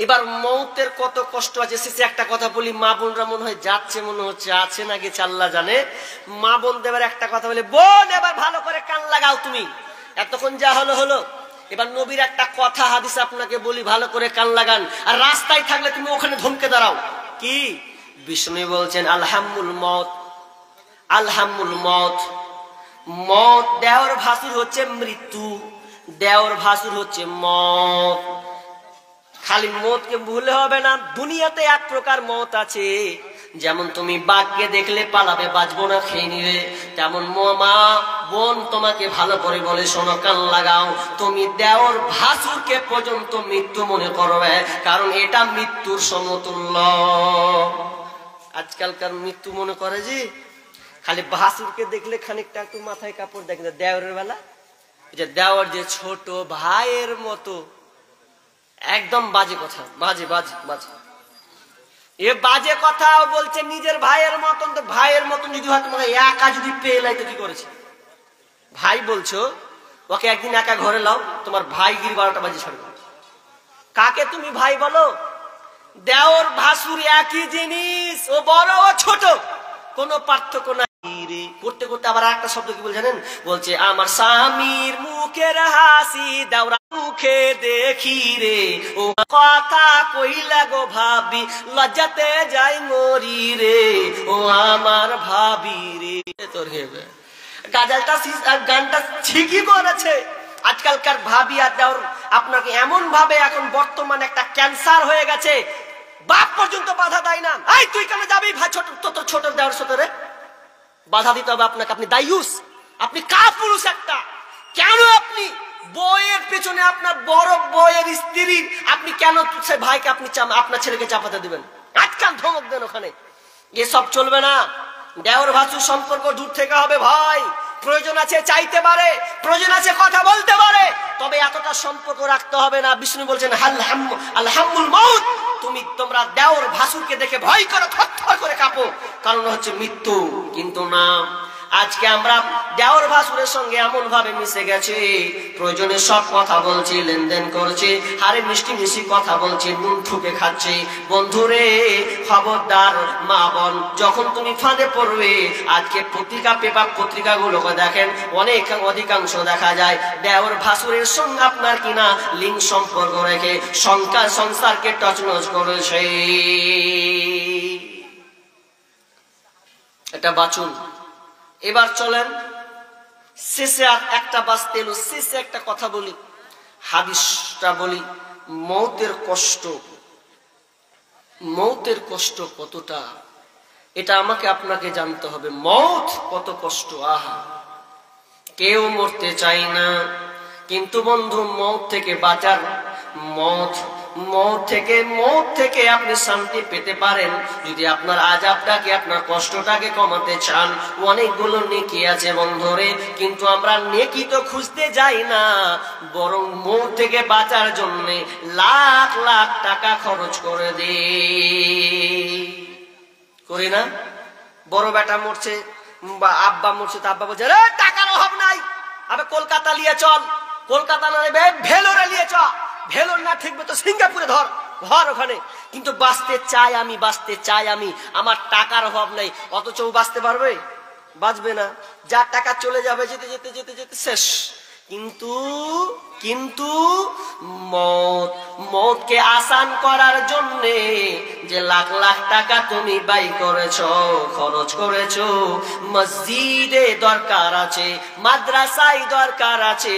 এবার মৌতের কত কষ্ট আছে, শেষে একটা কথা বলি, মা বোনরা মনে হয় যাচ্ছে, মনে হচ্ছে আছে না গেছে আল্লাহ জানে। মা বোন দেবার একটা কথা বলে, বোন এবার ভালো করে কান লাগাও, তুমি এতক্ষণ যা হলো হলো, এবার নবীর একটা কথা হাদিস আপনাকে বলি, ভালো করে কান লাগান। আর রাস্তায় থাকলে তুমি ওখানে ধমকে দাঁড়াও। কি বিষ্ণু বলছেন, আলহামুল মত, আলহামুল মত, মত দেওয়ার ভাসুর হচ্ছে মৃত্যু, দেওর ভাসুর হচ্ছে মত। খালি মতকে ভুলে হবে না, দুনিয়াতে এক প্রকার মত আছে, যেমন তুমি বাঘকে দেখলে পালাবে, বাঁচবো না খেয়ে নিবে, তেমন মা বোন তোমাকে ভালো করে বলে শোনো, কান লাগাও, তুমি দেওর ভাসুরকে পর্যন্ত মৃত্যু মনে করবে, কারণ এটা মৃত্যুর সমতুল্য। আজকালকার মৃত্যু মনে করে যে খালি ভাসুরকে দেখলে খানিকটা একটু মাথায় কাপড় দেখে, দেওরের বেলা যে দেওর যে ছোট ভাইয়ের মতো, একদম বাজে কথা, বাজে বাজে বাজে। এ বাজে কথা বলছে নিজের ভাইয়ের মতন, তো ভাইয়ের মতন যদি হয় তোমাকে একা যদি পেয়ে লাই তো কি করেছে? ভাই বলছো, ওকে একদিন একা ঘরে লাও, তোমার ভাই গিরি 12টা বাজে ছাড়বে। কাকে তুমি ভাই বলো? দেওর ভাসুর একই জিনিস, ও বড় ও ছোট, কোনো পার্থক্য নাই। করতে করতে আবার একটা শব্দ কি বল জানেন? বলছে আমার স্বামীর মুখের হাসি দেওরা মুখে দেখি রে, ও কথা কইলা গো ভাবি লজ্জাতে যাই মরি রে, ও আমার ভাবি রে। তোর হেবে গাজালটা গানটা ঠিকই করেছে। আজকালকার ভাবি আর দেওর আপনাকে এমন ভাবে এখন বর্তমানে একটা ক্যান্সার হয়ে গেছে, বাপ পর্যন্ত বাধা দেয় না। এই তুই কেন যাবি ভাই ছোট, তোর ছোট দেওয়ার সাথে রে বাধা দিতে হবে আপনাকে। আপনি দায়ুস, আপনি কাপুরুষ একটা। কেন আপনি বইয়ের পেছনে আপনার বড় বইয়ের স্ত্রী, আপনি কেন সে ভাইকে আপনি আপনার ছেলেকে চাপাতে দিবেন? আজকাল ধমক দেন ওখানে, এসব চলবে না। দেওর ভাসুর সম্পর্ক দূর থেকে হবে ভাই। প্রয়োজন আছে চাইতে পারে, প্রয়োজন আছে কথা বলতে পারে, তবে এতটা সম্পর্ক রাখতে হবে না। বিষ্ণু বলছেন আলহামুল মাউত, তোমরা দেওর ভাসুরকে দেখে ভয় করো, থরথর করে কাঁপো, কারণ হচ্ছে মৃত্যু। কিন্তু না, আজকে আমরা দেওর ভাসুরের সঙ্গে এমন ভাবে মিশে গেছে, প্রয়োজনে সব কথা বলছি, লেনদেন করছে, হারে মিষ্টি মিষ্টি কথা বলছে, নুন ঠুকে খাচ্ছে। বন্ধুরে খবরদার, মা বোন যখন তুমি ফাঁদে পড়বে, আজকে পত্রিকা পেপার পত্রিকাগুলোকে দেখেন, অধিকাংশ দেখা যায় দেওর ভাসুরের সঙ্গে আপনার কিনা লিঙ্ক সম্পর্ক রেখে সংসারকে টচনচ করেছে। এটা বাঁচুন। এবার চলেন শেষে আর একটা বাঁচতে এলো, শেষে একটা কথা বলি, হাদিসটা বলি। মৌতের কষ্ট কতটা, এটা আমাকে আপনাকে জানতে হবে। মৌত কত কষ্ট, আহা, কেউ মরতে চাই না, কিন্তু বন্ধু মৌত থেকে বাঁচার, মৌত থেকে আপনি শান্তি পেতে পারেন যদি আপনার আযাবটাকে, আপনার কষ্টটাকে কমাতে চান। অনেকগুলো নেকি আছে বন্ধুরে, কিন্তু আমরা নেকি তো খুঁজতে যাই না, বরং মৌত থেকে বাঁচার জন্য লাখ লাখ টাকা খরচ করে দিই, করি না? বড় বেটা মরছে বা আব্বা মরছে, তো আব্বা বলছে রে টাকার অভাব নাই, আবে কলকাতা নিয়ে চল, কলকাতা না নেবে ভেলোরে নিয়ে চল, ভেলোর না ঠিকবে তো সিঙ্গাপুরে ধর ওখানে। কিন্তু বাঁচতে চাই আমি, আমার টাকার অভাব নাই, অথচ বাঁচতে পারবে? বাঁচবে না। যা টাকা চলে যাবে, যেতে যেতে যেতে যেতে শেষ। কিন্তু মৌতকে আসান করার জন্য যে লাখ লাখ টাকা তুমি ব্যয় করেছো, খরচ করেছো, মসজিদে দরকার আছে, মাদ্রাসায় দরকার আছে,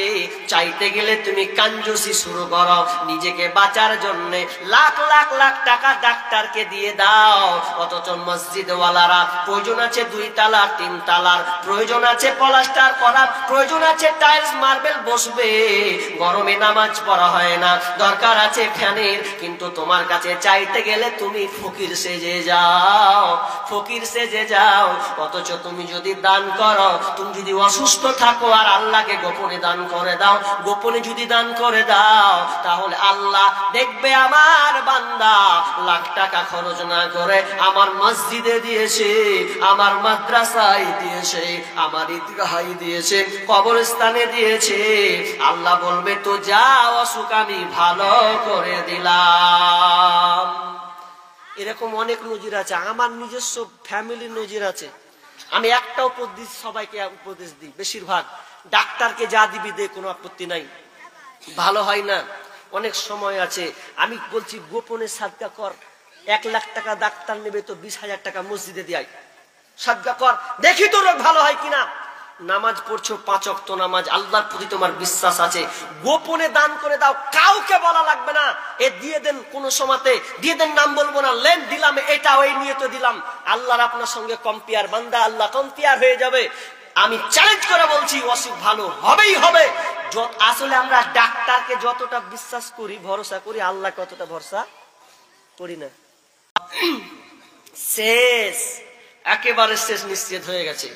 চাইতে গেলে তুমি কাঞ্জুসি শুরু করো নিজেকে বাঁচার জন্য, লাখ লাখ লাখ টাকা ডাক্তারকে দিয়ে দাও, অথচ মসজিদওয়ালারা প্রয়োজন আছে 2 তালা 3 তালার, প্রয়োজন আছে প্লাস্টার করার, প্রয়োজন আছে টাইলস মার্বেল বসবে, গরমে নামাজ পড়া হয় না, দরকার আছে ফ্যানের, কিন্তু তোমার কাছে চাইতে গেলে তুমি ফকির সেজে যাও। অথচ তুমি যদি দান করো, তুমি যদি অসুস্থ থাকো আর আল্লাহকে গোপনে দান করে দাও, তাহলে আল্লাহ দেখবে আমার বান্দা লাখ টাকা খরচ না করে আমার মসজিদে দিয়েছে, আমার মাদ্রাসায় দিয়েছে, আমার ঈদগাহে দিয়েছে, কবরস্থানে দিয়েছে। আল্লাহ বলবে তো যা, অসুখ আমি ভালো করে দিলাম। এরকম অনেক নজির আছে, আমার নিজস্ব ফ্যামিলির নজির আছে। আমি একটা উপদেশ সবাইকে উপদেশ দিই, বেশিরভাগ ডাক্তারকে যা দিবি দে, কোনো আপত্তি নাই, ভালো হয় না। অনেক সময় আছে, আমি বলছি গোপনে সাদকা কর, 1 লাখ টাকা ডাক্তার নেবে তো 20,000 টাকা মসজিদে দেয়, সাদকা কর, দেখি তো রোগ ভালো হয় কিনা। নামাজ পড়ছো 5 ওয়াক্ত নামাজ, আল্লাহর প্রতি তোমার বিশ্বাস আছে, গোপনে দান করে দাও, কাউকে বলা লাগবে না। এ দিয়ে দেন, কোন সময়তে দিয়ে দেন, নাম বলবো না, লেন দিলাম, এটা ওই নিয়ে তো দিলাম, আল্লাহর আপনার সঙ্গে কম্পেয়ার, বান্দা আল্লাহ কম্পেয়ার হয়ে যাবে। আমি চ্যালেঞ্জ করে বলছি অসুখ ভালো হবেই হবে। আসলে আমরা ডাক্তারকে যতটা বিশ্বাস করি, ভরসা করি, আল্লাহকে অতটা ভরসা করি না। শেষ, একেবারে শেষ, নিশ্চিত হয়ে গেছে।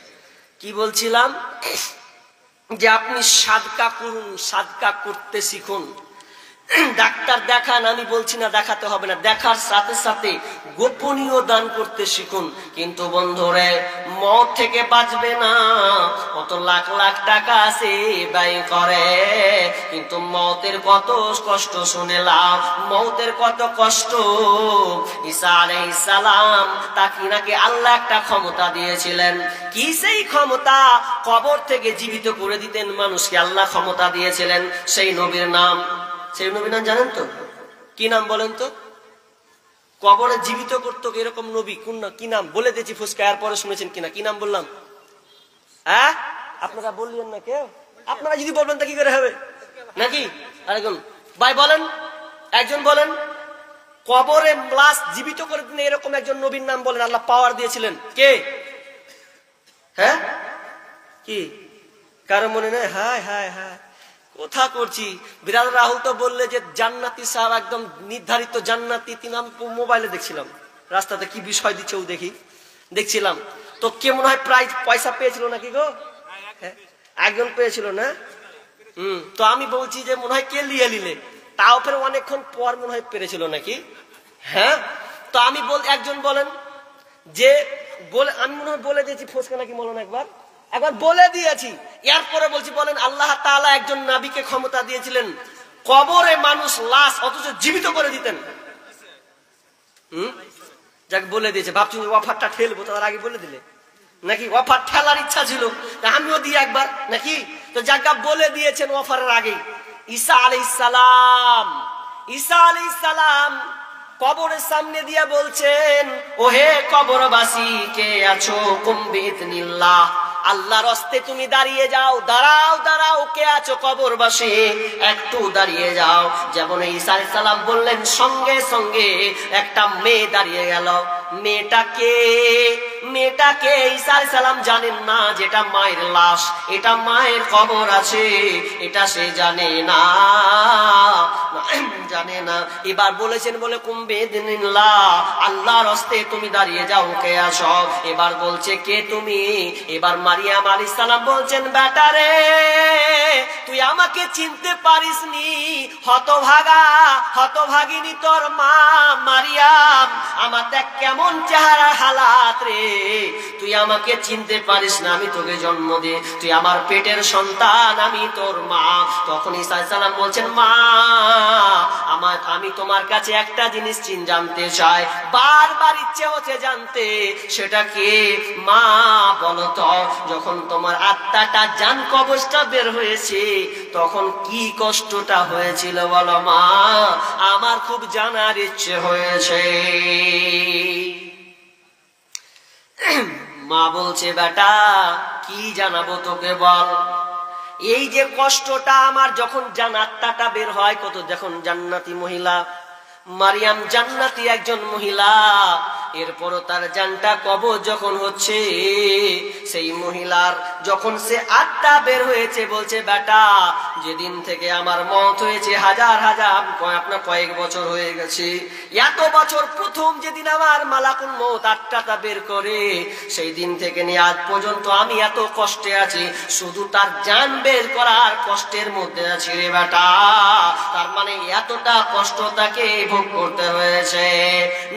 কি বলছিলাম, যে আপনি সাদকা করুন, সাদকা করতে শিখুন। ডাক্তার দেখান, আমি বলছি না দেখাতে হবে না, দেখার সাথে সাথে গোপনীয় দান করতে শিখুন। কিন্তু বন্ধুরে, মত থেকে বাঁচবে না, কত লাখ লাখ টাকা আছে ব্যয় করে, কিন্তু মতের কত কষ্ট শুনেলাম, মতের কত কষ্ট। ঈসা আলাইহিস সালাম, তাকে নাকি আল্লাহ একটা ক্ষমতা দিয়েছিলেন। কি সেই ক্ষমতা? কবর থেকে জীবিত করে দিতেন মানুষকে আল্লাহ ক্ষমতা দিয়েছিলেন। সেই নবীর নাম, সেই নবীর নাম জানেন তো? কি নাম বলেন তো? কবরে জীবিত করতো এরকম নবী কোন, কি নাম বলে দিয়েছি ফুসকা, এরপরে শুনেছেন কিনা? কি নাম বললাম? হ্যাঁ, আপনারা বললেন না কেউ? আপনারা যদি বলবেন তা কি করে হবে নাকি? আরেকজন ভাই বলেন, একজন বলেন, কবরে লাশ জীবিত করে দিন এরকম একজন নবীর নাম বলেন, আল্লাহ পাওয়ার দিয়েছিলেন। কে? হ্যাঁ, কি কারো মনে নেই? হায় হায় হায়, কথা করছি। বিরাজ রাহুল তো বললে যে জান্নাতি সাহেব, একদম নির্ধারিত জান্নাতি। তিনি, আমি মোবাইলে দেখছিলাম রাস্তাতে কি বিষয় দিচ্ছে ও দেখছিলাম। তো কে মনে হয় প্রাইজ পয়সা পেয়েছিল নাকি গো? হ্যাঁ, একজন পেয়েছিল না? তো আমি বলছি যে মনে হয় কে লিলে, তাও ফের অনেকক্ষণ পর মনে হয় পেরেছিল নাকি। হ্যাঁ, তো আমি একজন বলেন যে বলে, আমি মনে হয় বলে দিয়েছি ফোসকা নাকি বলেন, একবার বলে দিয়েছি। এরপরে বলছি বলেন, আল্লাহ তাআলা একজন নবীকে ক্ষমতা দিয়েছিলেন কবরে মানুষ লাশ অথচ জীবিত করে দিতেন। যাকে বলে দিয়েছে, ভাবছি অফারটা ঠেলবো, তার আগে বলে দিলে নাকি? অফার ঠেলার ইচ্ছা ছিল, আমিও দিই একবার নাকি? তো যাকে বলে দিয়েছেন অফারের আগে। ঈসা আলাইহিস সালাম, ঈসা আলাইহিস সালাম কবরের সামনে দিয়ে বলছেন, ওহে কবরবাসী কে আছো, কুম বিইذনিল্লাহ, আল্লাহর হস্তে তুমি দাঁড়িয়ে যাও, দাঁড়াও দাঁড়াও, কে আছো কবরবাসী, একটু দাঁড়িয়ে যাও। যেমন ঈসা আলাইহিস সালাম বললেন, সঙ্গে সঙ্গে একটা মেয়ে দাঁড়িয়ে গেল। মেয়েটাকে ঈসা আলাইহিস সালাম জানেন না যেটা মায়ের লাশ, এটা মায়ের কবর আছে, এটা সে জানে না। এবার বলেছেন বলে কুম বিইذনিল্লাহ, আল্লাহর হস্তে তুমি দাঁড়িয়ে যাও, কে আসো। এবার বলছে কে তুমি? এবার মারিয়াম আলাইহিস সালাম বলছেন, বেটা রে, তুই আমাকে চিনতে পারিসনি, হতভাগিনী তোর মা মারিয়াম, আমার দেখ কেমন চেহারা হালাত রে, তুই আমাকে চিনতে পারিস না, আমি তোকে জন্ম দিয়ে, তুই আমার পেটের সন্তান, আমি তোর মা। তখন ঈসা আলাইহিস সালাম বলছেন, মা, আমি তোমার কাছে একটা জিনিস জানতে চাই, বারবার ইচ্ছে হচ্ছে জানতে, সেটা কি? মা বলো তো, যখন তোমার আত্মাটা জান কবজটা বের হয়েছে তখন কি কষ্টটা হয়েছিল বলো মা, আমার খুব জানার ইচ্ছে হয়েছে। মা বলছে, বেটা কি জানাবো তোকে, বল। এই যে কষ্টটা আমার যখন আত্মাটা বের হয়, কত যখন জান্নাতি মহিলা মারিয়াম জান্নাতি একজন মহিলা, এরপরও তার জানটা কবজ যখন হচ্ছে, সেই মহিলার যখন সে আত্মা বের হয়েছে, বলছে, বেটা যেদিন থেকে আমার মত হয়েছে, হাজার আপনার কয়েক বছর হয়ে গেছে, এত বছর প্রথম যেদিন আমার মালাকুল মউত আত্মাটা বের করে, সেই দিন থেকে নিয়ে আজ পর্যন্ত আমি এত কষ্টে আছি, শুধু তার জান বের করার কষ্টের মধ্যে আছি রে বেটা। তার মানে এতটা কষ্ট তাকে ভোগ করতে হয়েছে।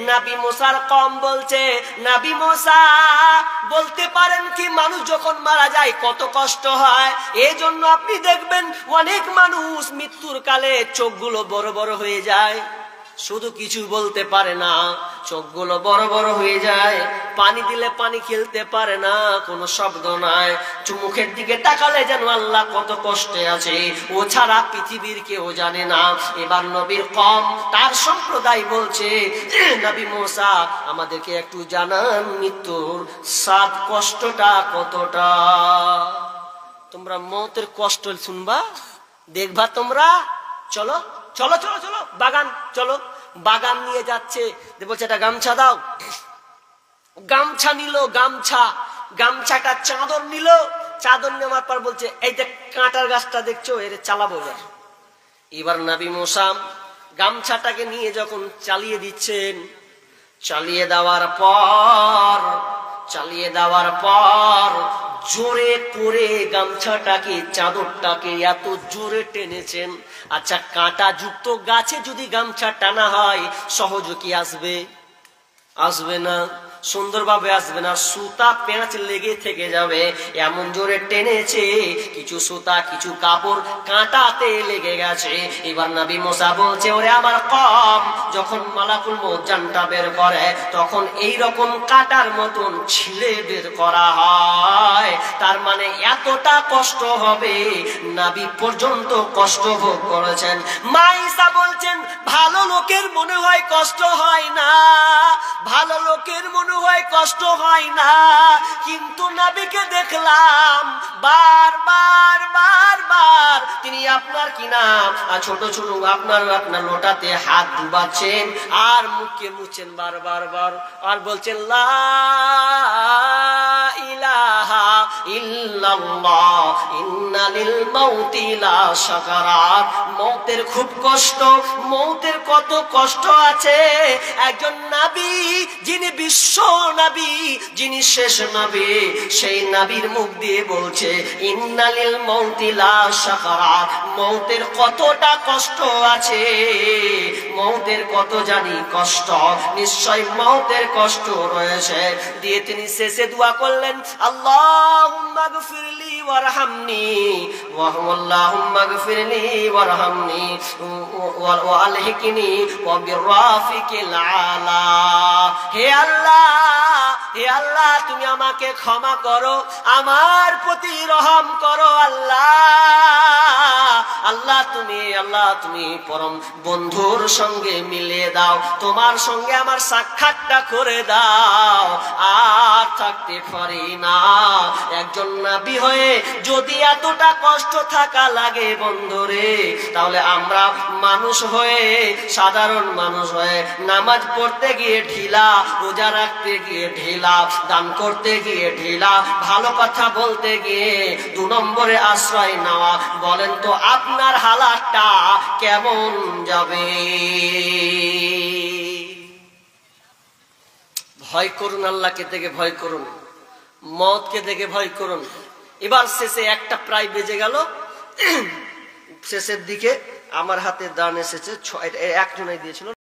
নবী মুসার কম বলছে, নবী মুসা বলতে পারেন কি মানুষ যখন মারা যায় কত কষ্ট হয়, এই জন্য আপনি দেখবেন অনেক মানুষ মৃত্যুর কালে চোখগুলো বড় বড় হয়ে যায়, শুধু কিছু বলতে পারে না, চোখগুলো বড় বড় হয়ে যায়, পানি দিলে পানি খেলতে পারে না, কোনো শব্দ নাই, মুখের দিকে তাকালে যেন আল্লাহ কত কষ্টে আছে, ও ছাড়া পৃথিবীর কেউ জানে না। এবার নবীর কম, তার সম্প্রদায় বলছে, নবী মুসা আমাদেরকে একটু জানান মৃত্যুর স্বাদ কষ্টটা কতটা। তোমরা মৌতের কষ্ট শুনবা, দেখবা তোমরা। চলো চলো চলো চলো বাগান, চলো। বাগান নিয়ে যাচ্ছে, বলছে একটা গামছা দাও। গামছা নিল, গামছাটা চাদর নিল। চাদর নেওয়ার পর বলছে এই যে কাঁটার গাছটা দেখছো, এর চালাবো। এবার নবী মুসা গামছাটাকে নিয়ে যখন চালিয়ে দিচ্ছেন, চালিয়ে দেওয়ার পর জোরে করে গামছাটাকে, চাদরটাকে এত জোরে টেনেছেন। আচ্ছা, কাঁটা যুক্ত গাছে যদি গামছা টানা হয় সহজ কি আসবে না, সুন্দরভাবে আসবে না, সুতা পেঁচ লেগে থেকে যাবে। এমন জোরে টেনেছে, কিছু সুতা কিছু কাপড় কাঁটাতে লেগে গেছে। এবার নবী মুসা বলছে ওরে আমার কম, যখন মালাকুল মউত জানটা বের করে তখন এই রকম কাঁটার মতন ছিঁড়ে বের করা হয়। তার মানে এতটা কষ্ট হবে, নবী পর্যন্ত কষ্ট ভোগ করেছেন। মা ঈসা বলছেন ভালো লোকের মনে হয় কষ্ট হয় না, ভালো লোকের মনে হয় কষ্ট হয় না, কিন্তু নবীকে দেখলাম বারবার তিনি আপনার কি নাম ছোট ছোট আপনার লোটাতে হাত ডুবাচ্ছেন আর মুখে মুছছেন বারবার, আর বলছেন লা ইলাহা ইল্লাল্লাহ ইন্না লিল মাউতি লা সাকারাত। মউতের খুব কষ্ট, মউতের কত কষ্ট আছে। একজন নবী, যিনি বিশ্ব নবী, যিনি শেষ নবী, সেই নবীর মুখ দিয়ে বলছে ইন্না লিল মাউতি লা সাকারাত। মউতের কতটা কষ্ট আছে, মউতের কত জানি কষ্ট, নিশ্চয় মউতের কষ্ট রয়েছে। দিয়ে তিনি শেষে দোয়া করলেন আল্লাহুম্মা গফিরলি ওয়ারহামনি আল্লাহুম্মা গফিরলি ওয়ারহামনি ওয়া আলহিকনি ওয়া বিররাফিকিল আলা। হে আল্লাহ তুমি আমাকে ক্ষমা করো, আমার প্রতি রহম করো। আল্লাহ তুমি পরম বন্ধুর সঙ্গে মিলিয়ে দাও, তোমার সঙ্গে আমার সাক্ষাৎটা করে দাও। আর থাকতে পারি না। একজন নবী হয়ে যদি এতটা কষ্ট থাকা লাগে বন্ধুরে, তাহলে আমরা মানুষ হয়ে, সাধারণ মানুষ হয়ে নামাজ পড়তে গিয়ে ঢিলা, রোজা রাখতে গিয়ে ঢিলা, দান করতে গিয়ে ঢিলা, ভালো কথা বলতে গিয়ে 2 নম্বরে আশ্রয় নেওয়া। বলেন তো আপনার হালাতটা কেমন যাবে? ভয় করুন, আল্লাহকে দেখে ভয় করুন, মওতকে দেখে ভয় করুন। এবার শেষে একটা প্রায় বেজে গেল, শেষের দিকে আমার হাতে দান এসেছে, একজনাই দিয়েছিল।